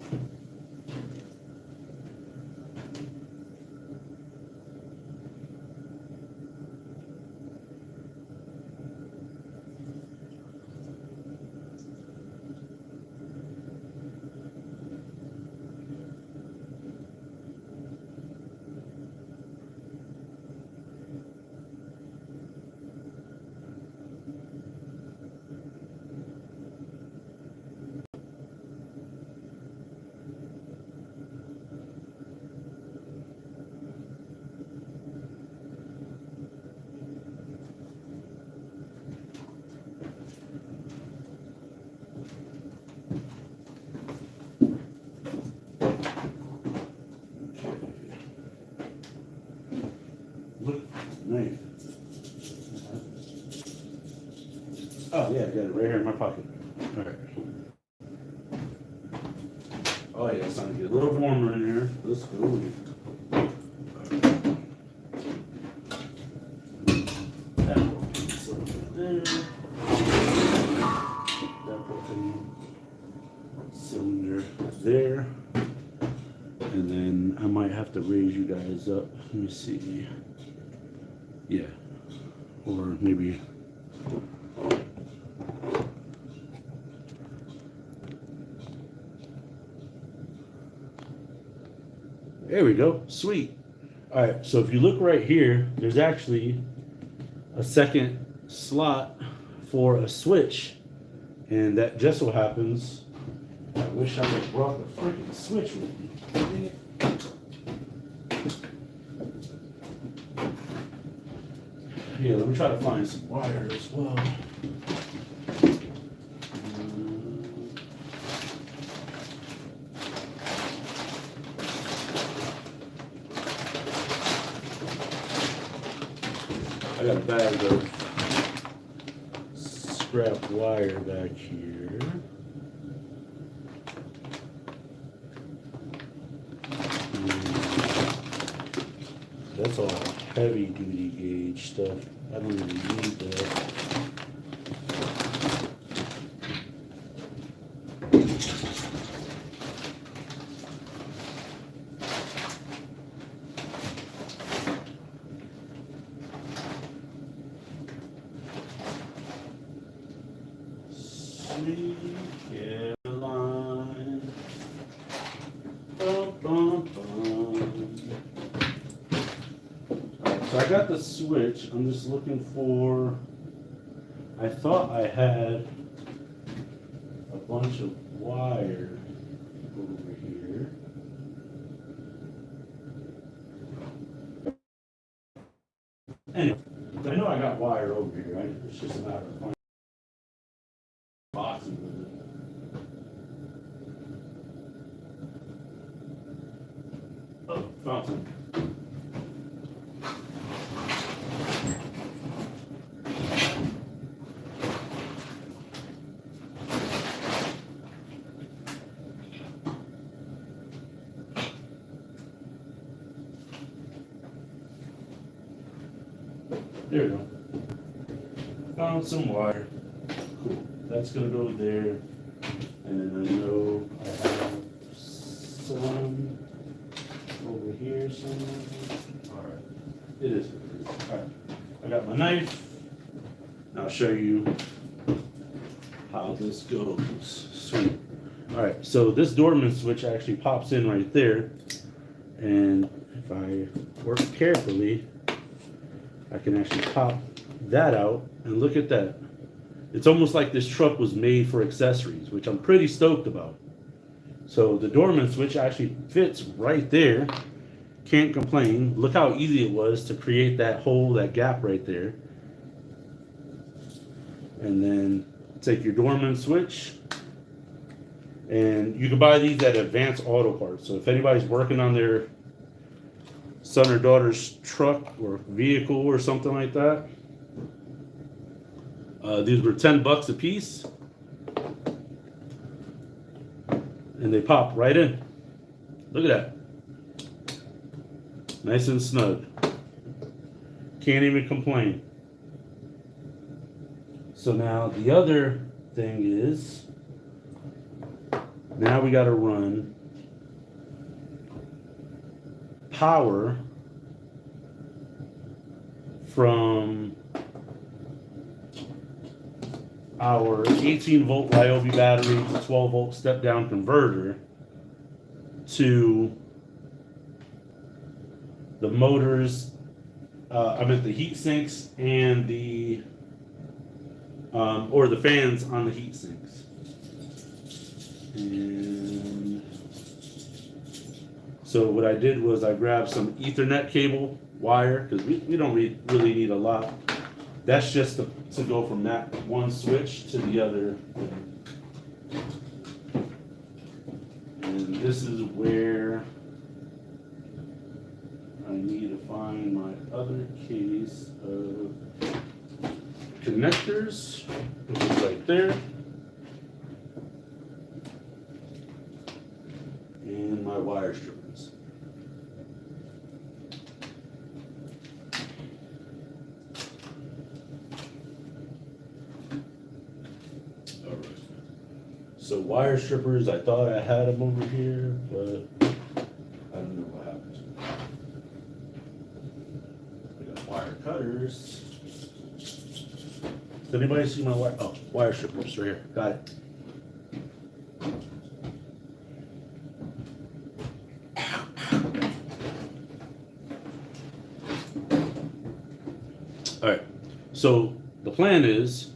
A: Look, knife. Oh yeah, I got it right here in my pocket. All right. Get a little warmer in here. Let's go. That propane cylinder there. That propane cylinder there. And then I might have to raise you guys up. Let me see. Yeah. Or maybe. There we go. Sweet. All right. So if you look right here, there's actually a second slot for a switch. And that just so happens, I wish I would have brought the freaking switch with me. Dang it. Yeah, let me try to find some wire as well. I got a bag of scrap wire back here. That's all heavy duty gauge stuff. I don't even need that. Sweet Caroline. Bum, bum, bum. So I got the switch. I'm just looking for, I thought I had a bunch of wire over here. Anyway, I know I got wire over here, right? It's just a matter of finding boxes with it. Oh, found some. There we go. Found some wire. Cool. That's gonna go there. And then I know I have some over here somewhere. Alright. It is what it is. Alright. I got my knife. Now I'll show you how this goes. Sweet. Alright, so this doorman switch actually pops in right there. And if I work carefully, I can actually pop that out and look at that. It's almost like this truck was made for accessories, which I'm pretty stoked about. So the doorman switch actually fits right there. Can't complain. Look how easy it was to create that hole, that gap right there. And then take your doorman switch. And you can buy these at Advanced Auto Parts. So if anybody's working on their son or daughter's truck or vehicle or something like that, these were $10 a piece, and they pop right in. Look at that, nice and snug. Can't even complain. So now the other thing is, now we got to run power from our 18-volt Ryobi battery to 12-volt step-down converter to the motors, I meant the heat sinks and the or the fans on the heat sinks. And so what I did was I grabbed some Ethernet cable wire, because we don't really need a lot. That's just to go from that one switch to the other. And this is where I need to find my other case of connectors, which is right there. And my wire strippers. Alright. So wire strippers, I thought I had them over here, but I don't know what happened. We got wire cutters. Does anybody see my wire? Oh, wire strippers right here. Got it. All right. So the plan is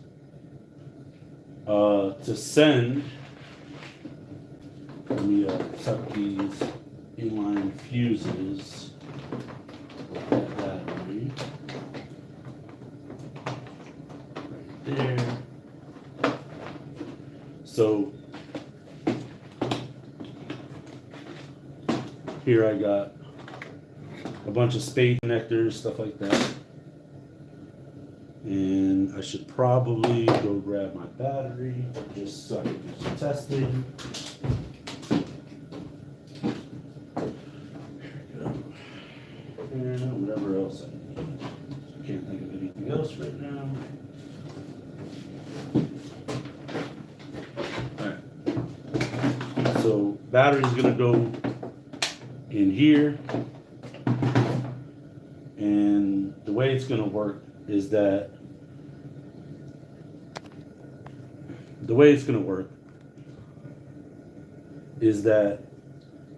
A: to send. Let me set these inline fuses. Like that way. There. So here I got a bunch of spade connectors, stuff like that. And I should probably go grab my battery just so I can do some testing. There we go. And whatever else I need. I can't think of anything else right now. So battery's gonna go in here, and the way it's gonna work is that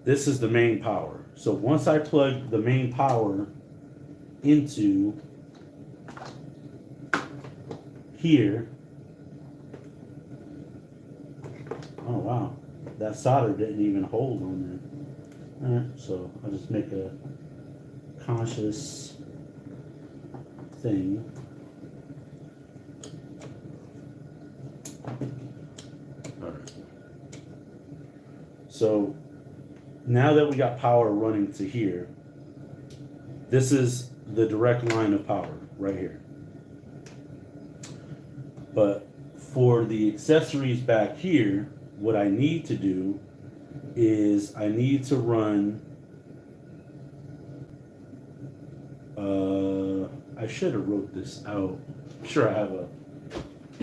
A: this is the main power. So once I plug the main power into here, oh wow. That solder didn't even hold on there. All right, so I'll just make a conscious thing. All right. So now that we got power running to here, this is the direct line of power right here. But for the accessories back here, what I need to do is I need to run, I should have wrote this out. I'm sure I have a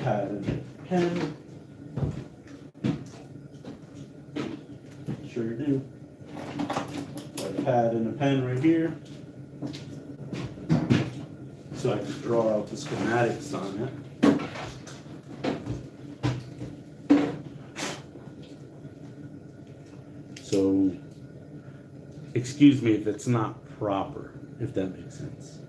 A: pad and a pen. Sure do. Got a pad and a pen right here. So I can draw out the schematics on it. So, excuse me if it's not proper, if that makes sense.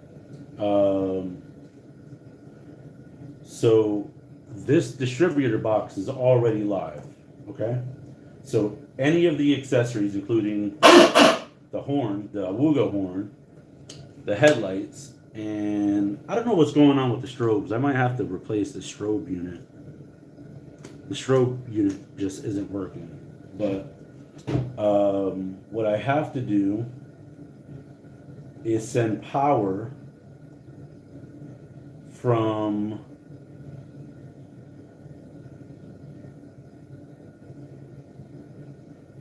A: So, this distributor box is already live, okay? So, any of the accessories, including the horn, the awuga horn, the headlights, and I don't know what's going on with the strobes. I might have to replace the strobe unit. The strobe unit just isn't working, but what I have to do is send power from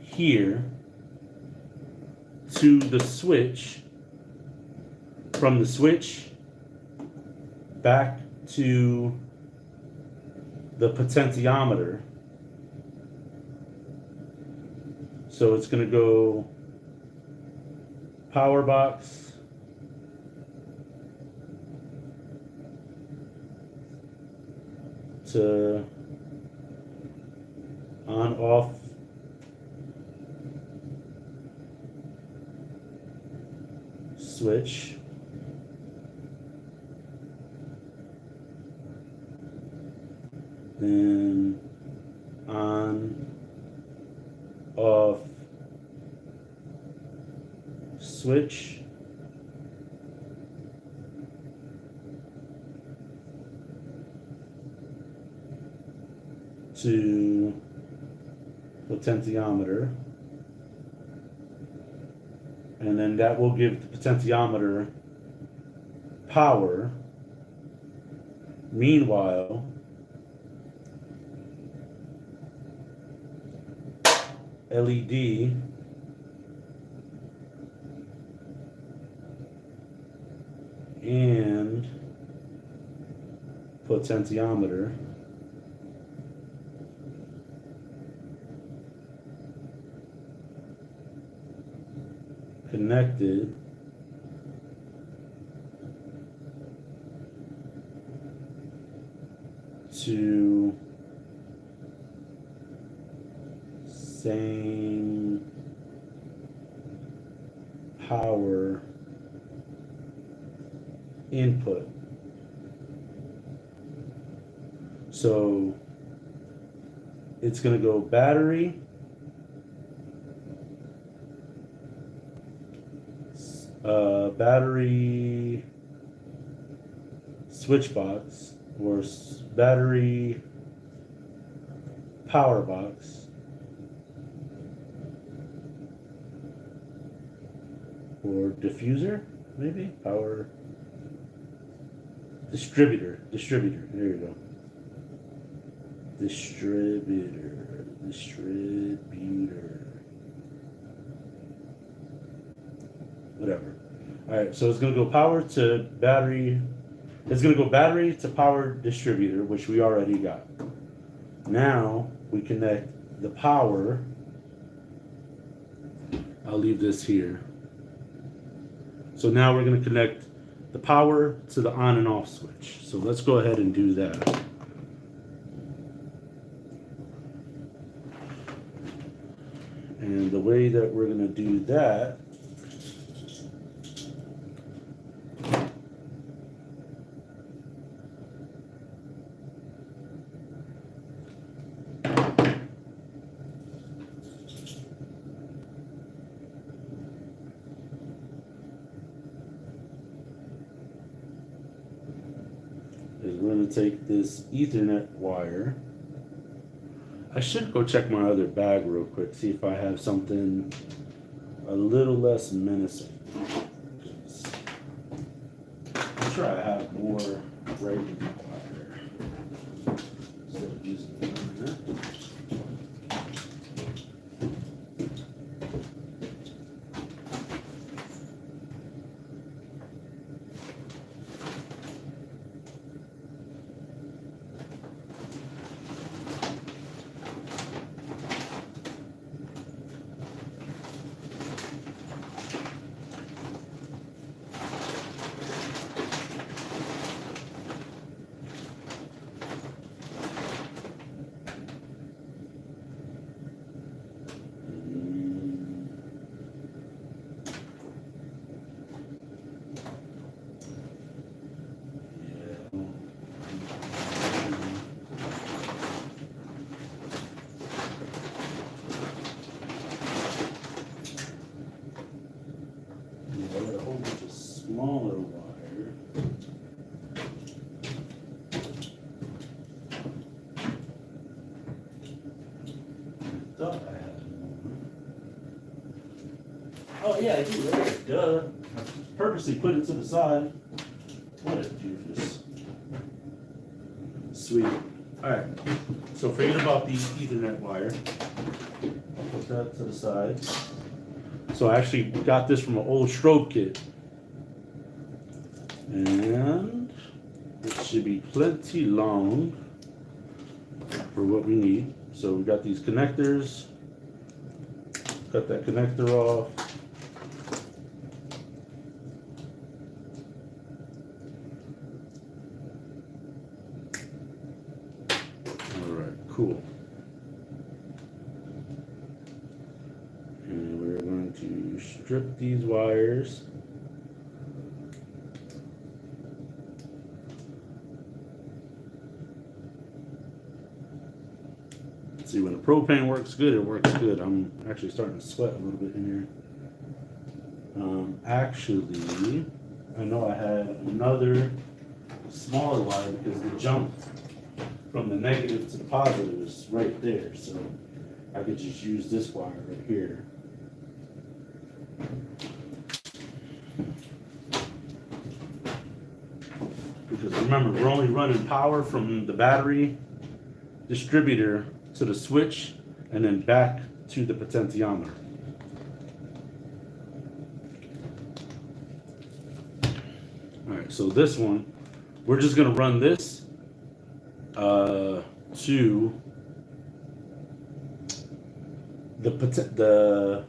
A: here to the switch, from the switch back to the potentiometer. So it's going to go power box, to on off switch, then on off switch, to potentiometer, and then that will give the potentiometer power. Meanwhile, LED and potentiometer connected to same power input. So it's going to go battery, battery switch box, or battery power box, or diffuser, maybe power distributor. There you go. Distributor. Whatever. All right, so it's going to go power to battery. It's going to go battery to power distributor, which we already got. Now we connect the power. I'll leave this here. So now we're going to connect the power to the on and off switch. So let's go ahead and do that. And the way that we're going to do that is we're going to take this Ethernet wire. I should go check my other bag real quick, see if I have something a little less menacing. I'm sure I have more regular wire instead of using Ethernet. Smaller wire. I thought I had one. Oh yeah, I do. Right there. Duh. I purposely put it to the side. What a doofus. Sweet. Alright. So forget about the Ethernet wire. I'll put that to the side. So I actually got this from an old strobe kit. And it should be plenty long for what we need. So we got these connectors. Cut that connector off. All right, cool. And we're going to strip these wires. See, when the propane works good, it works good. I'm actually starting to sweat a little bit in here. Actually, I know I had another smaller wire because the jump from the negative to the positive is right there. So I could just use this wire right here. Because remember, we're only running power from the battery distributor to the switch and then back to the potentiometer. All right, So this one, we're just gonna run this to the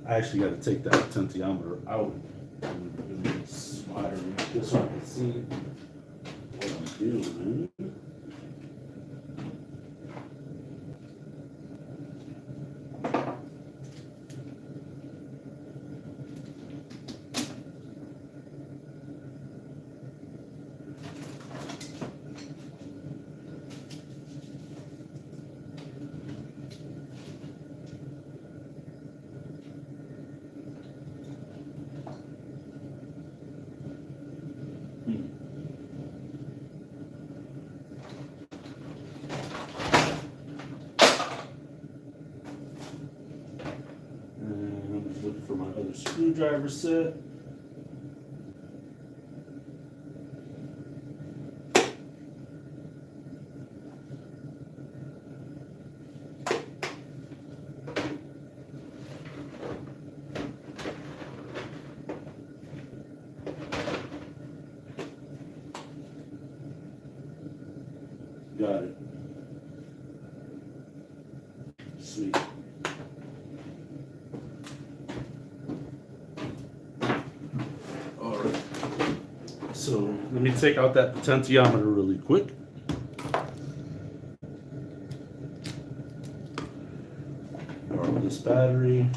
A: I actually got to take that potentiometer out and slide it just so I can see what I'm doing. Looking for my other screwdriver set. Got it. Sweet. So let me take out that potentiometer really quick. Borrow this battery.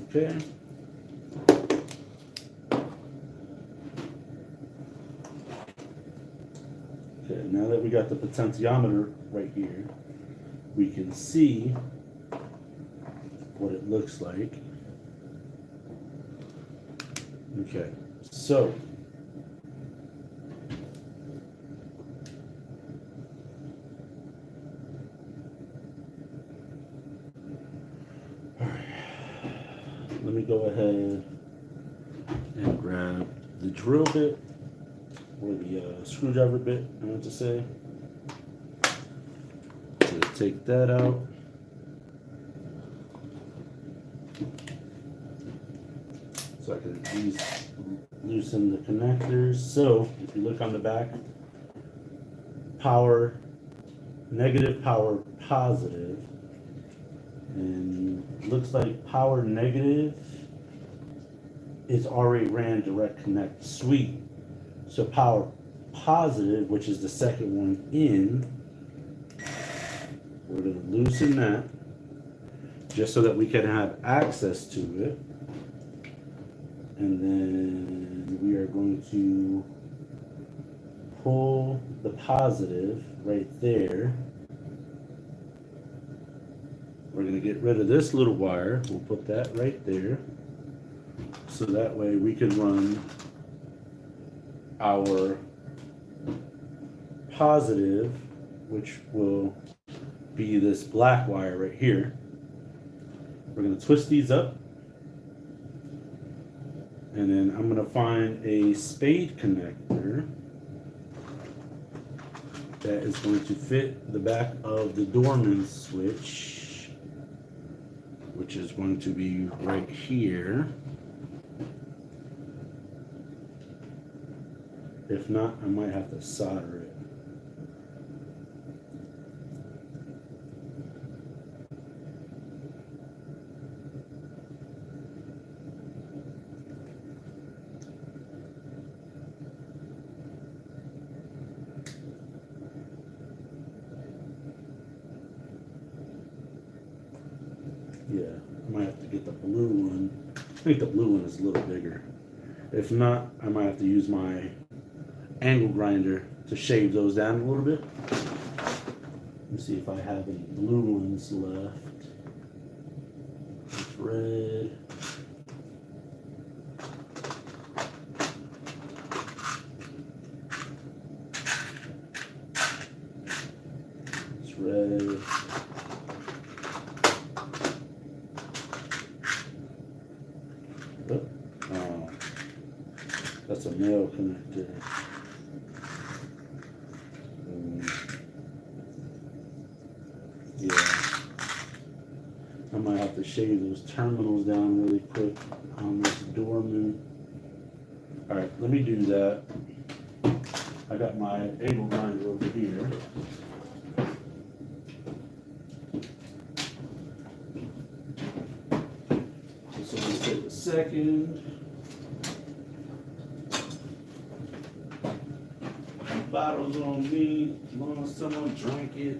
A: Okay. Okay, now that we got the potentiometer right here, we can see what it looks like. Okay, so let me go ahead and grab the drill bit, or the screwdriver bit, I meant to say. So take that out. So I can at least loosen the connectors. So if you look on the back, power, negative, power, positive. And looks like power negative is already ran direct connect. Sweet. So power positive, which is the second one in, we're going to loosen that just so that we can have access to it. And then we are going to pull the positive right there. We're going to get rid of this little wire. We'll put that right there. So that way we can run our positive, which will be this black wire right here. We're going to twist these up. And then I'm going to find a spade connector that is going to fit the back of the Dorman switch, which is going to be right here. If not, I might have to solder it. Yeah, I might have to get the blue one. I think the blue one is a little bigger. If not, I might have to use my angle grinder to shave those down a little bit. Let me see if I have any blue ones left. It's red. thread. Oh, that's a male connector. Yeah. I might have to shave those terminals down really quick on this Dorman. Alright, let me do that. I got my angle grinder over here. This will take a second. Bottles on me, as long as someone drank it.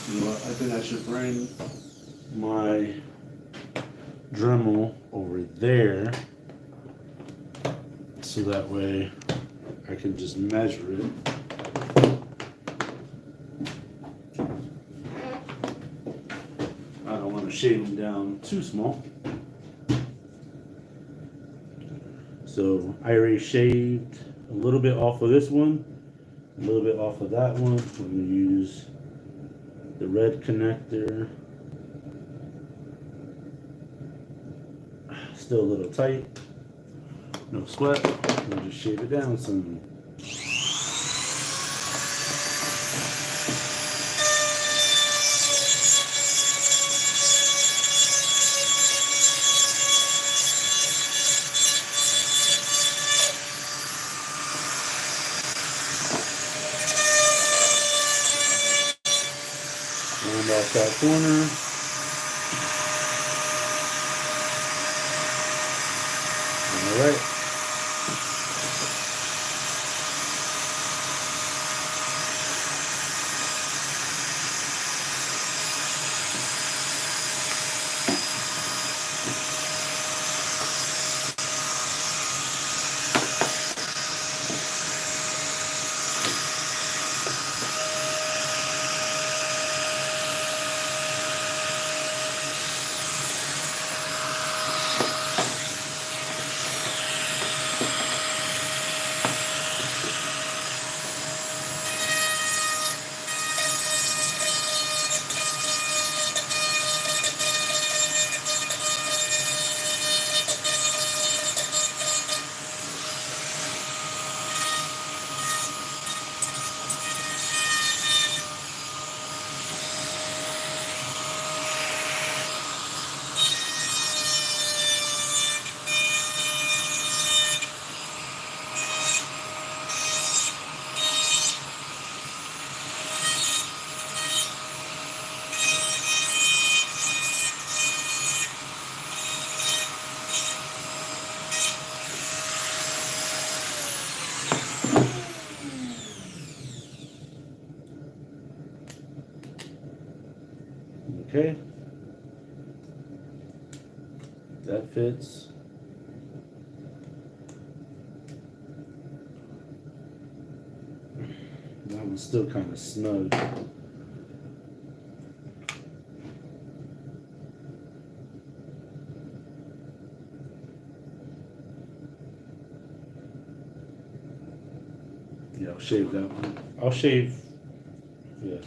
A: You know what, I think I should bring my Dremel over there so that way I can just measure it. I don't want to shave them down too small. So I already shaved a little bit off of this one, a little bit off of that one. We're going to use the red connector. Still a little tight. No sweat. We'll just shave it down some. And off that corner. All right. Okay. That fits. That one's still kind of snug. Yeah, I'll shave that one. I'll shave, yeah.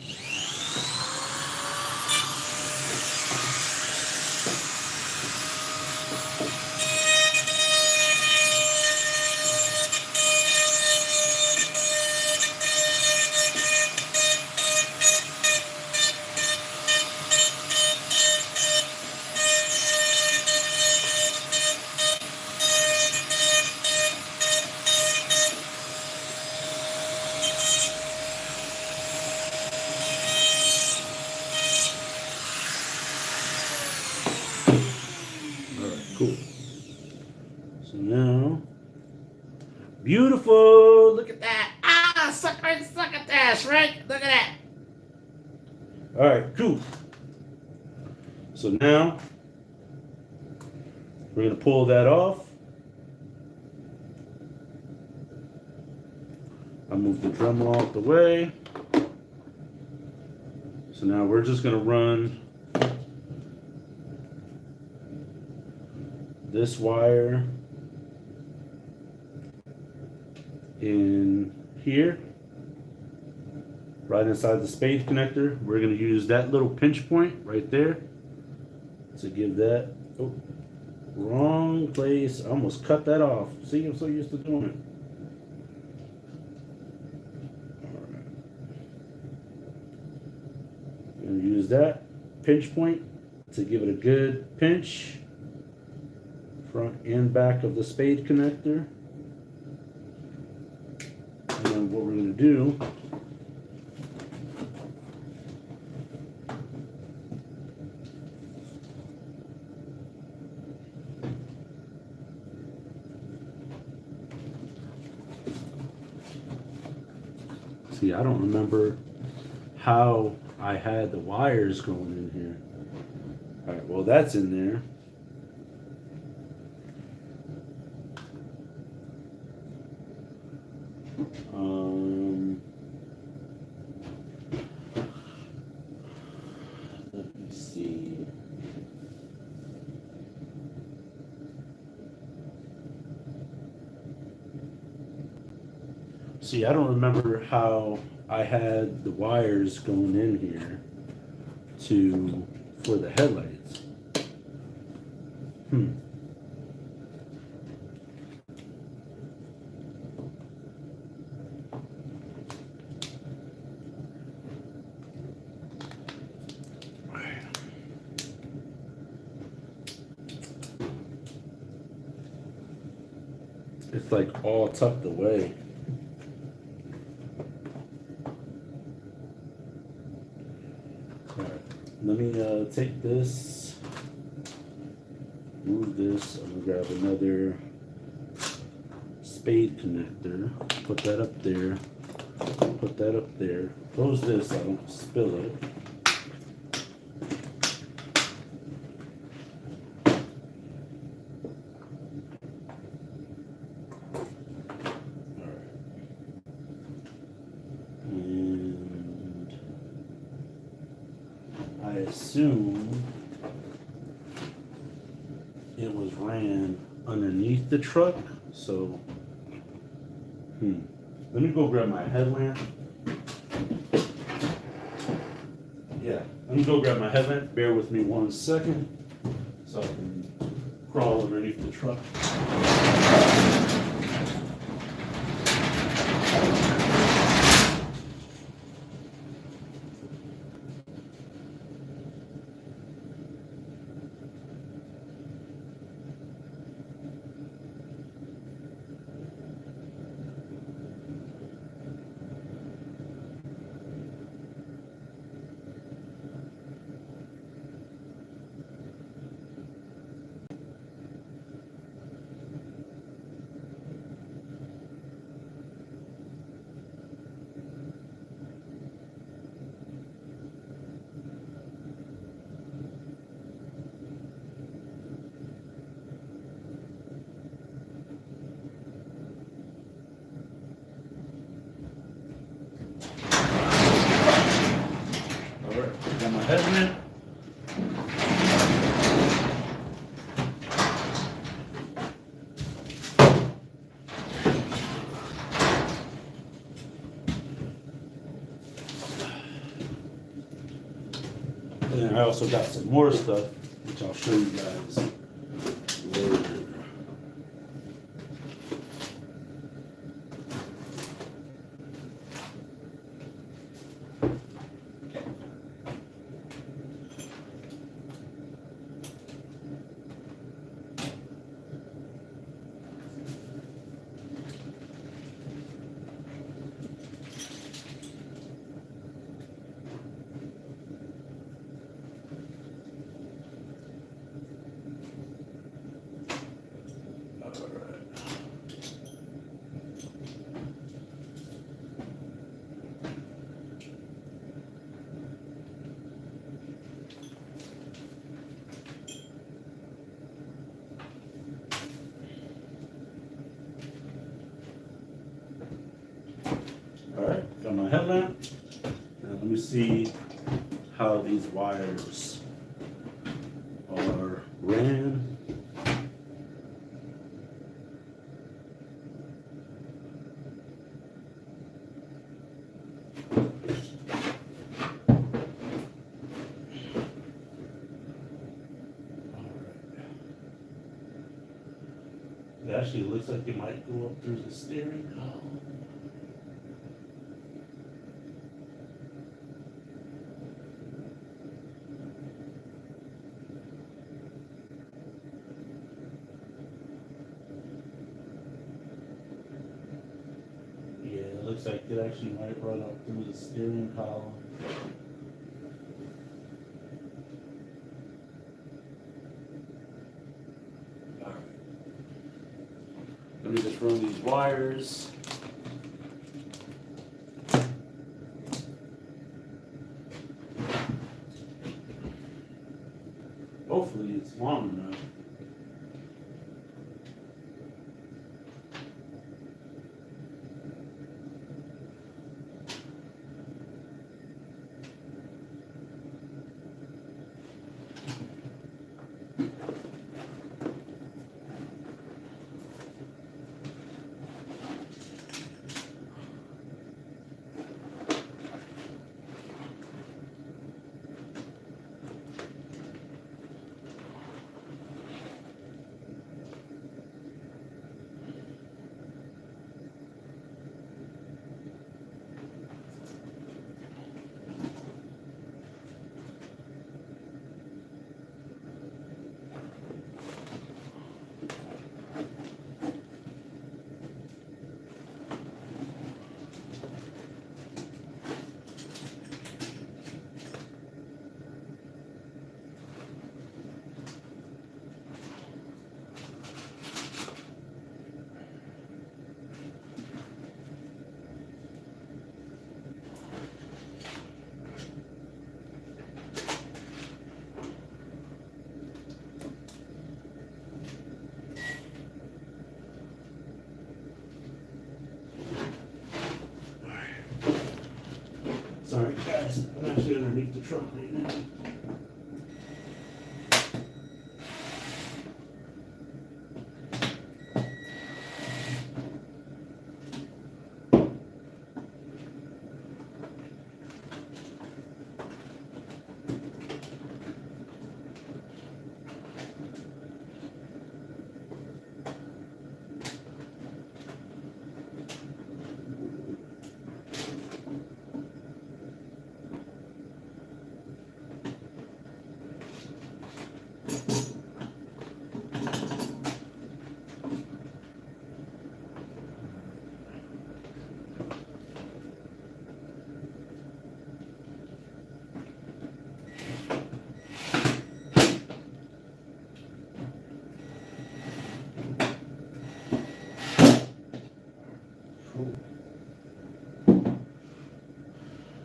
A: So now, beautiful. Look at that. Ah, suck at that, right? Look at that. All right, cool. So now we're gonna pull that off. I moved the Dremel out the way. So now we're just gonna run this wire in here, right inside the spade connector. We're gonna use that little pinch point right there to give that, oh, wrong place. I almost cut that off. See, I'm so used to doing it. And use that pinch point to give it a good pinch, front and back of the spade connector. And then what we're going to do, see, I don't remember how I had the wires going in here. All right, well, that's in there. Let me see. See, I don't remember how I had the wires going in here for the headlights. It's like all tucked away. Alright, let me take this, move this. I'm gonna grab another spade connector, put that up there, put that up there. Close this so I don't spill it. I assume it was ran underneath the truck, so let me go grab my headlamp. Yeah, let me go grab my headlamp. Bear with me 1 second so I can crawl underneath the truck. Got my headlamp. And then I also got some more stuff, which I'll show you guys later. All right, got my headlamp. Now let me see how these wires are ran. It actually looks like it might go up through the steering column. Yeah, it looks like it actually might run up through the steering column. All right. Let me just run these wires. Hopefully it's long enough. Sorry guys, I'm actually underneath the truck right now.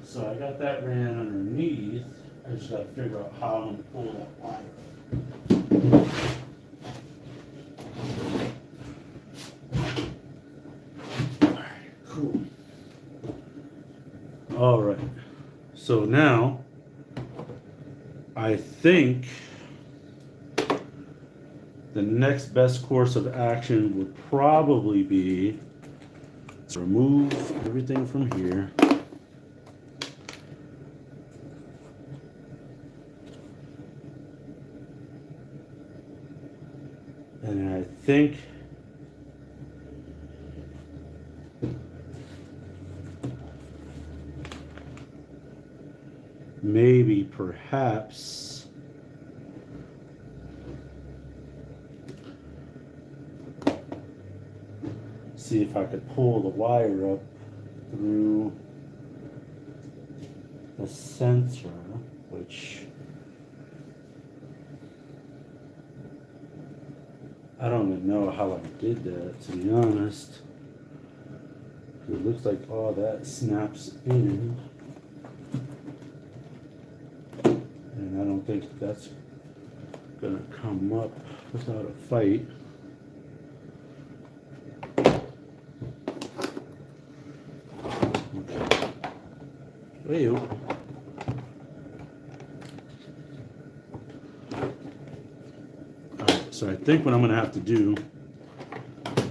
A: So I got that ran underneath. I just got to figure out how I'm going to pull that wire. Alright, cool. Alright, so now I think the next best course of action would probably be to remove everything from here. And I think maybe perhaps see if I could pull the wire up through the sensor, which I don't even know how I did that, to be honest. It looks like all that snaps in, and I don't think that's gonna come up without a fight. Ew. Alright, so I think what I'm going to have to do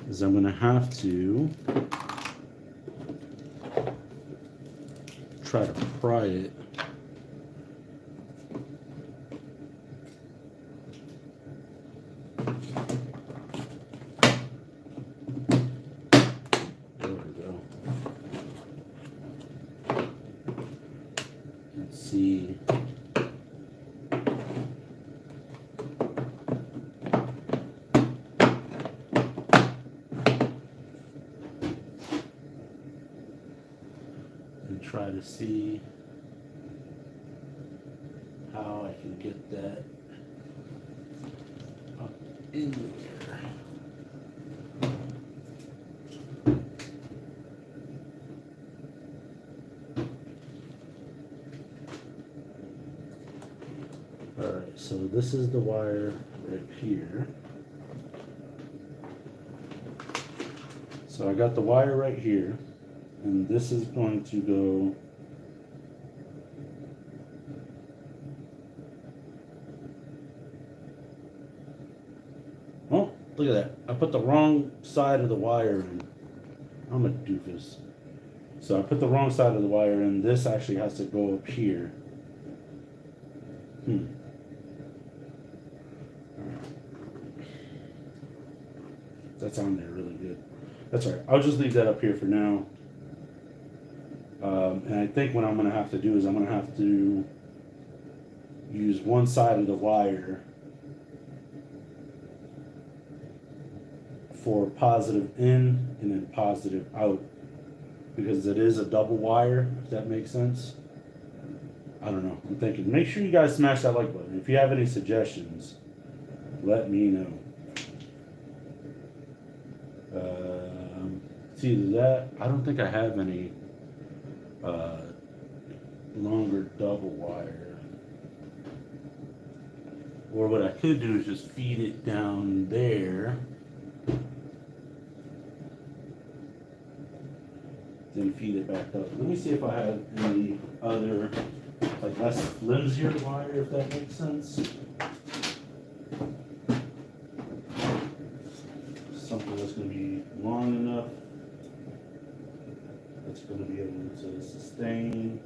A: is I'm going to have to try to pry it. There we go. Let's see. And try to see how I can get that up in there. Alright, so this is the wire right here. So I got the wire right here, and this is going to go oh, look at that. I put the wrong side of the wire in. I'm a doofus. So I put the wrong side of the wire in. This actually has to go up here. That's on there really good. That's all right. I'll just leave that up here for now. And I think what I'm going to have to do is I'm going to have to use one side of the wire for positive in and then positive out, because it is a double wire, if that makes sense. I don't know. I'm thinking, make sure you guys smash that like button. If you have any suggestions, let me know. It's either that. I don't think I have any longer double wire. Or what I could do is just feed it down there. Then feed it back up. Let me see if I have any other, like less flimsier wire, if that makes sense. Something that's going to be long enough that's going to be able to sustain.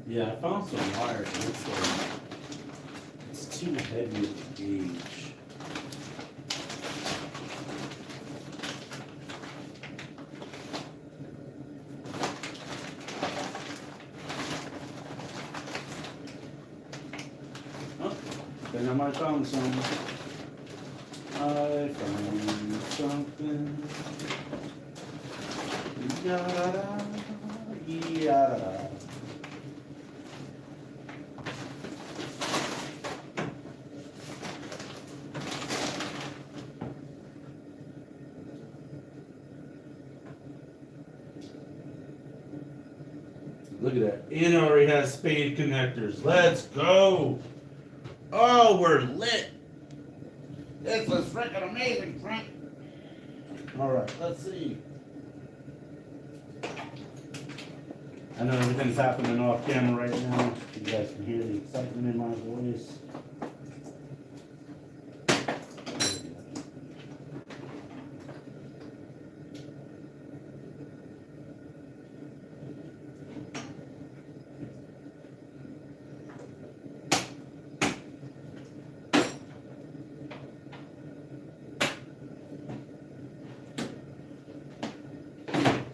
A: Yeah, I found some wire and it's like, it's too heavy of a gauge. Oh, then I might found some. I found something. Ya-da-da, ya-da-da. Look at that. And it already has spade connectors. Let's go. Oh, we're lit. This was freaking amazing, Frank. All right, let's see. I know everything's happening off camera right now. You guys can hear the excitement in my voice.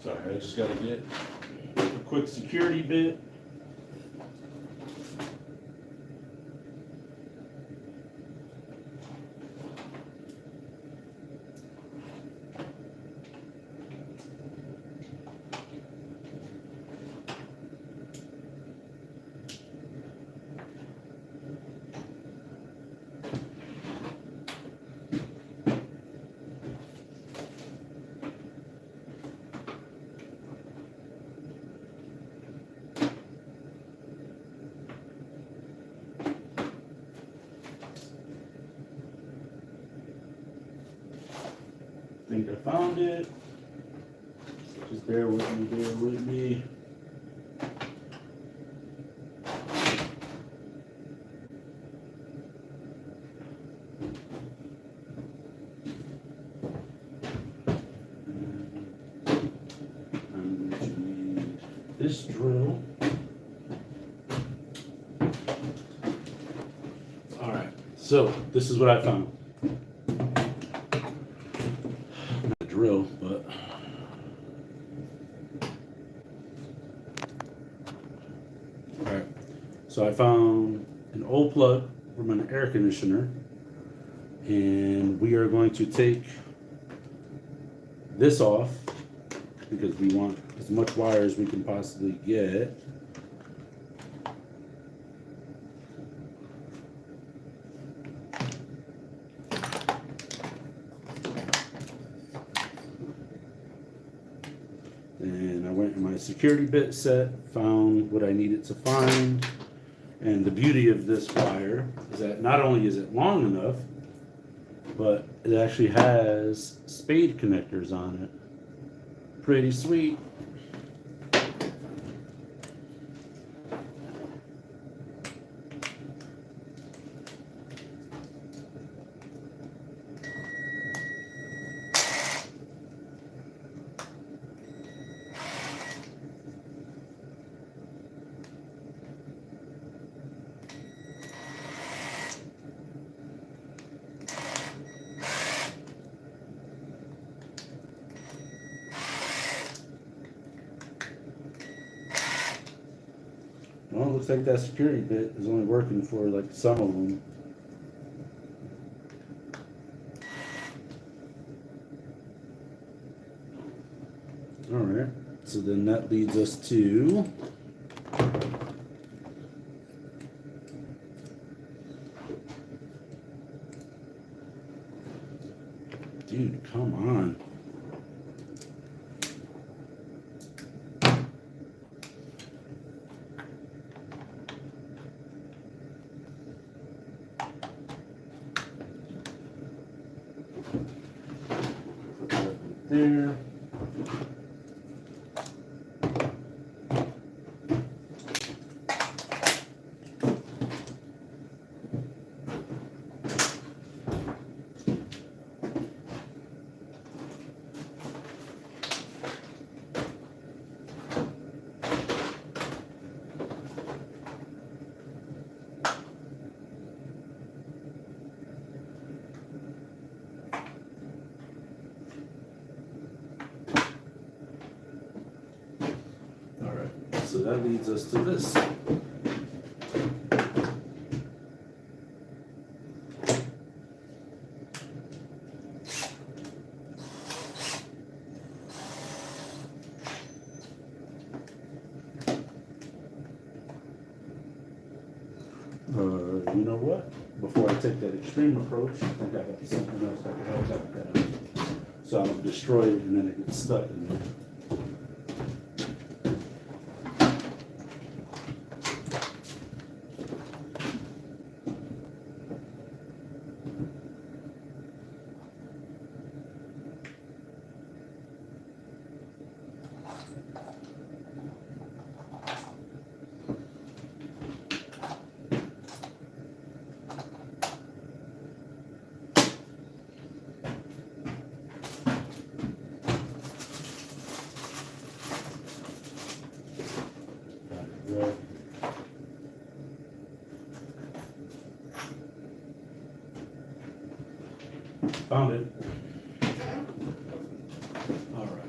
A: Sorry, I just got to get a quick security bit. I think I found it. Just bear with me, bear with me. I'm going to need this drill. All right, so this is what I found. Drill, but all right. So I found an old plug from an air conditioner, and we are going to take this off because we want as much wire as we can possibly get. And I went in my security bit set, found what I needed to find. And the beauty of this wire is that not only is it long enough, but it actually has spade connectors on it. Pretty sweet. Well, it looks like that security bit is only working for like some of them. All right, so then that leads us to dude, come on. There. So that leads us to this. You know what? Before I take that extreme approach, I think I got something else I can help out with that. So I'll destroy it and then it gets stuck in there. there. Found it. All right.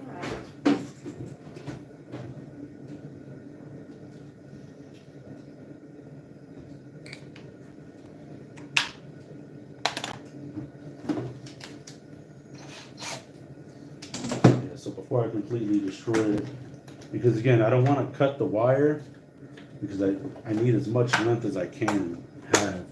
A: Yeah, so before I completely destroy it, because again, I don't want to cut the wire because I need as much length as I can have.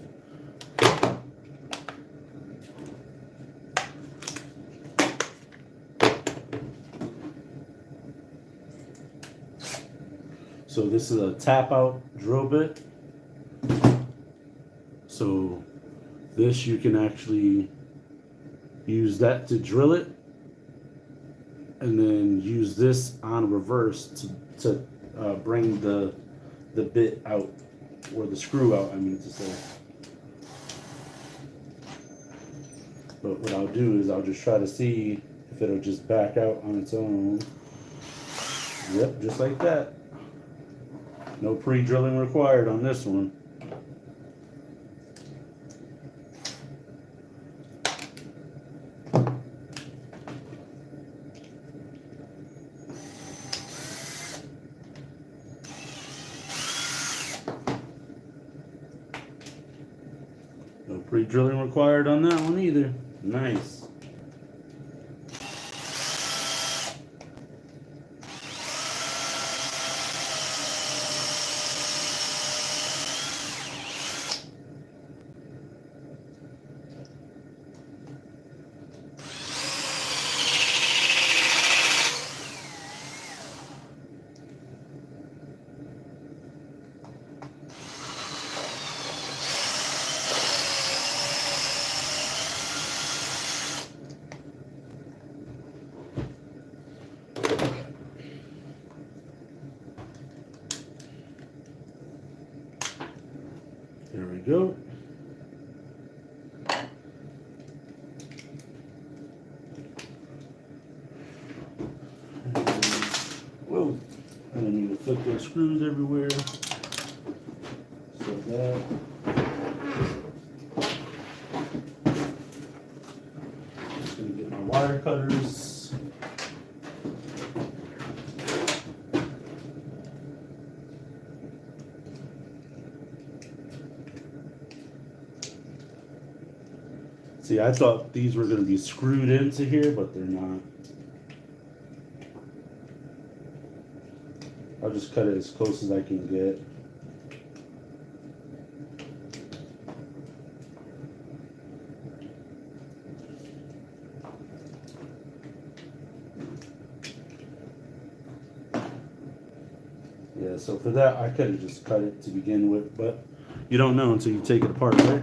A: So this is a tap out drill bit. So this you can actually use that to drill it, and then use this on reverse to bring the bit out, or the screw out, I mean to say. But what I'll do is I'll just try to see if it'll just back out on its own. Yep, just like that. No pre-drilling required on this one. No pre-drilling required on that one either. Nice. There we go. Whoa, I don't need to flip those screws everywhere. So that. Just gonna get my wire cutters. See, I thought these were going to be screwed into here, but they're not. I'll just cut it as close as I can get. Yeah, so for that, I could have just cut it to begin with, but you don't know until you take it apart, right?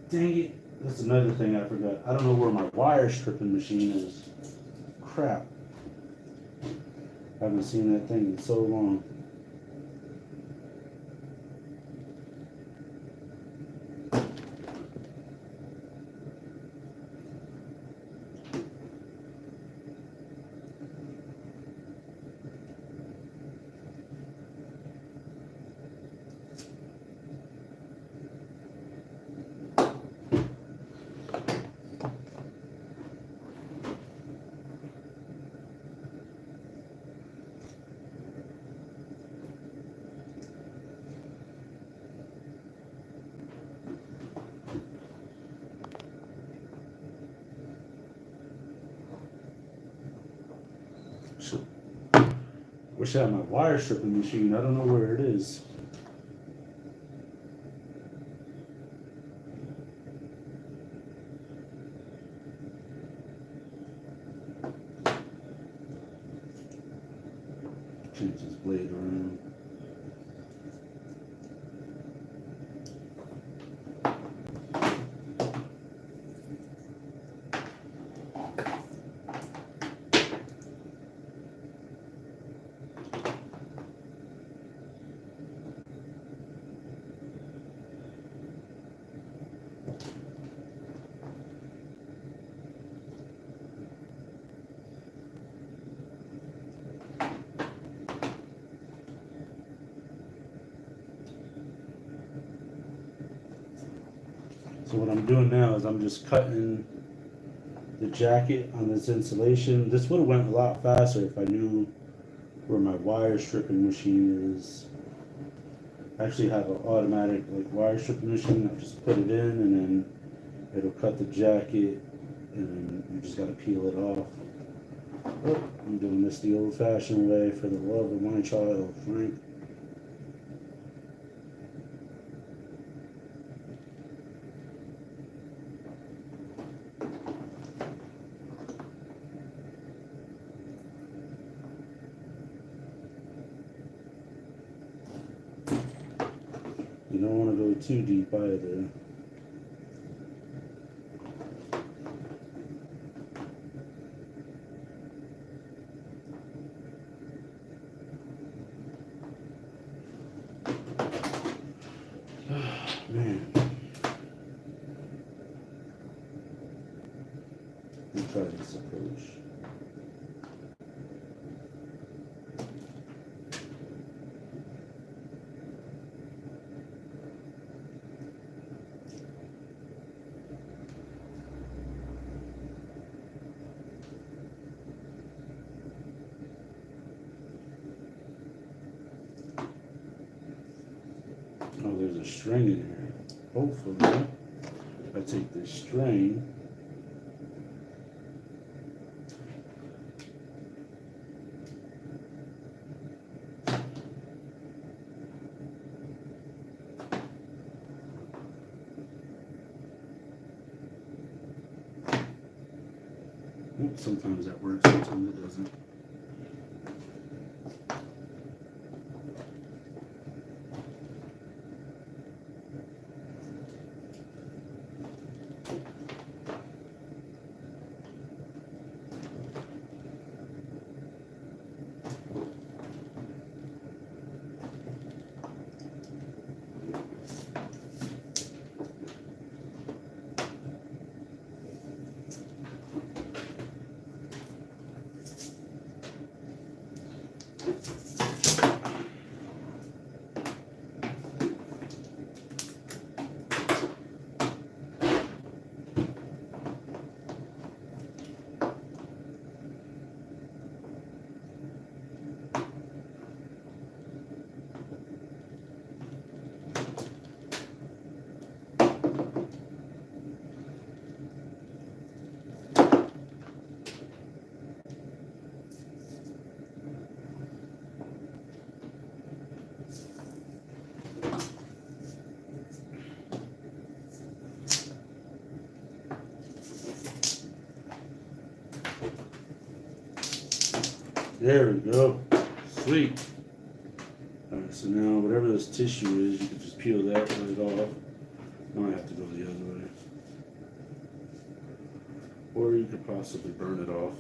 A: Dang it, that's another thing I forgot. I don't know where my wire stripping machine is. Crap. I haven't seen that thing in so long. Wish I had my wire stripping machine. I don't know where it is. Change this blade around. So what I'm doing now is I'm just cutting the jacket on this insulation. This would have went a lot faster if I knew where my wire stripping machine is. I actually have an automatic like wire stripping machine. I just put it in and then it'll cut the jacket and then you just gotta peel it off. Oh, I'm doing this the old-fashioned way for the love of my child, Frank. You don't want to go too deep either. Man. Let's try this approach. Oh, there's a string in here. Hopefully, if I take this string, sometimes that works, sometimes it doesn't. There we go. Sweet. Alright, so now whatever this tissue is, you can just peel that right off. Now I have to go the other way. Or you could possibly burn it off.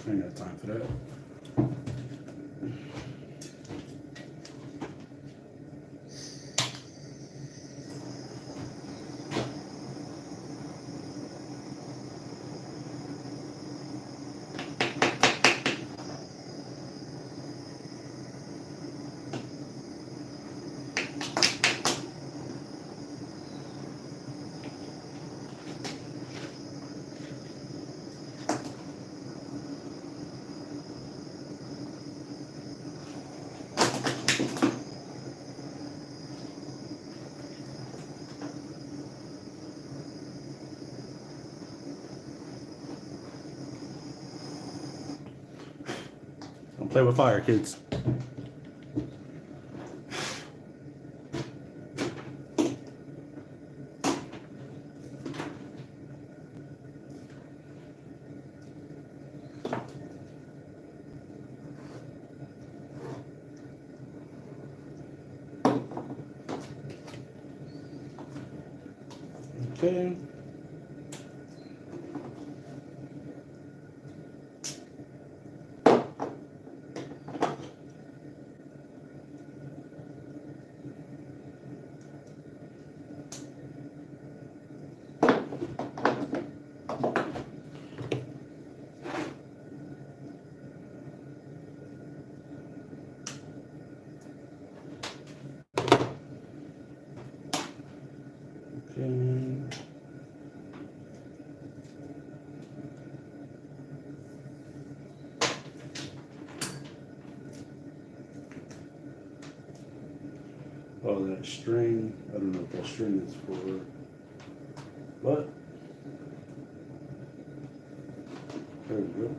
A: I ain't got time for that. Don't play with fire, kids. Okay. Oh, that string. I don't know what that string is for. But there we go.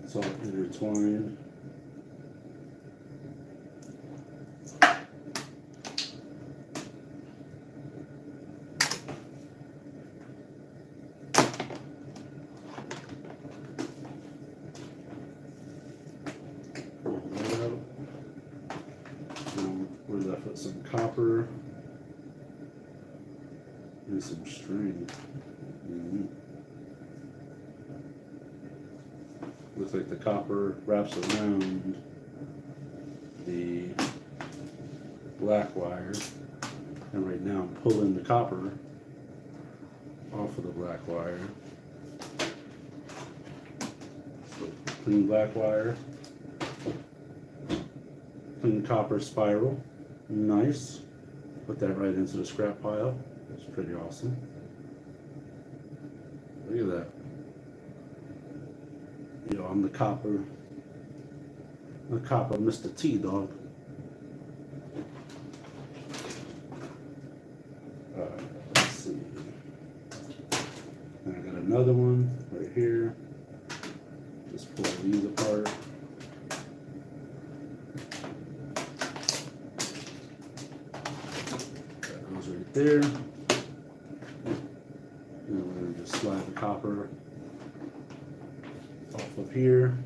A: It's all intertwined. We're left with some copper and some string. Looks like the copper wraps around the black wire, and right now I'm pulling the copper off of the black wire. So clean black wire, clean copper spiral, nice. Put that right into the scrap pile. That's pretty awesome. Look at that. Yo, I'm the copper Mr. T, dog. Alright, let's see. And I got another one right here. Just pull these apart. That goes right there. And we're going to just slide the copper off of here.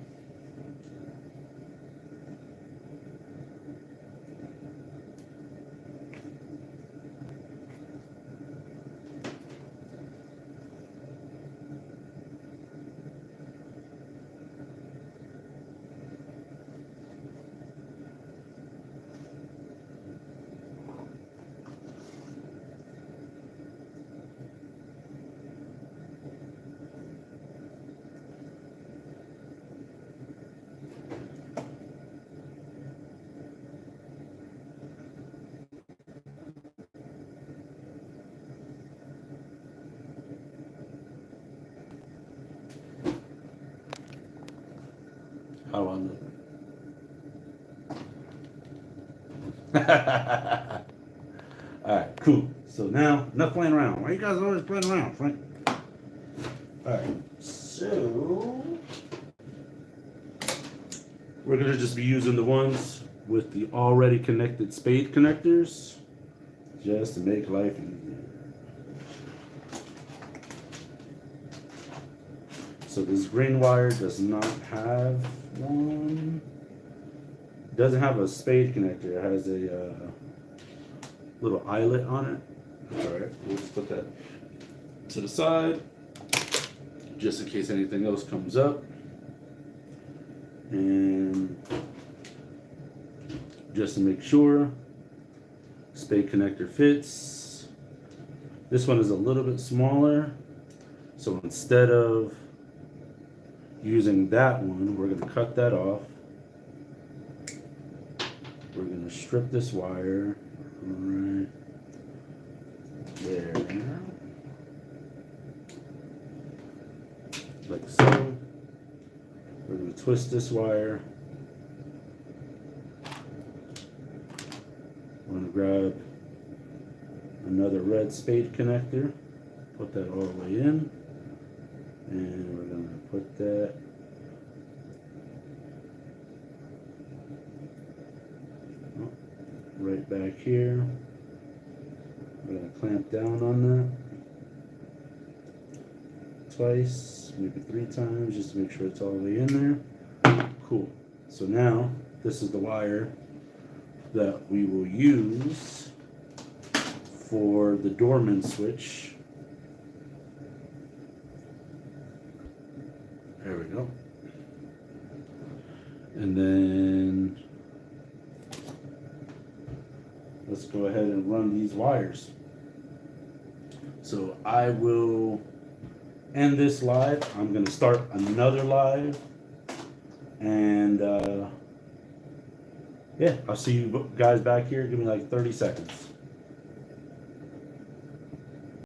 A: How I look. Alright, cool. So now, enough playing around. Why you guys always playing around, Frank? Alright, so we're going to just be using the ones with the already connected spade connectors just to make life easier. So this green wire does not have one. It doesn't have a spade connector. It has a little eyelet on it. That's all right. We'll just put that to the side just in case anything else comes up. And just to make sure, spade connector fits. This one is a little bit smaller. So instead of using that one, we're going to cut that off. We're going to strip this wire right there, like so. We're going to twist this wire. We're going to grab another red spade connector, put that all the way in, and we're going to put that right back here. We're going to clamp down on that twice, maybe 3 times, just to make sure it's all the way in there. Cool. So now this is the wire that we will use for the doorman switch. There we go. And then let's go ahead and run these wires. So I will end this live. I'm going to start another live. And yeah, I'll see you guys back here. Give me like 30 seconds.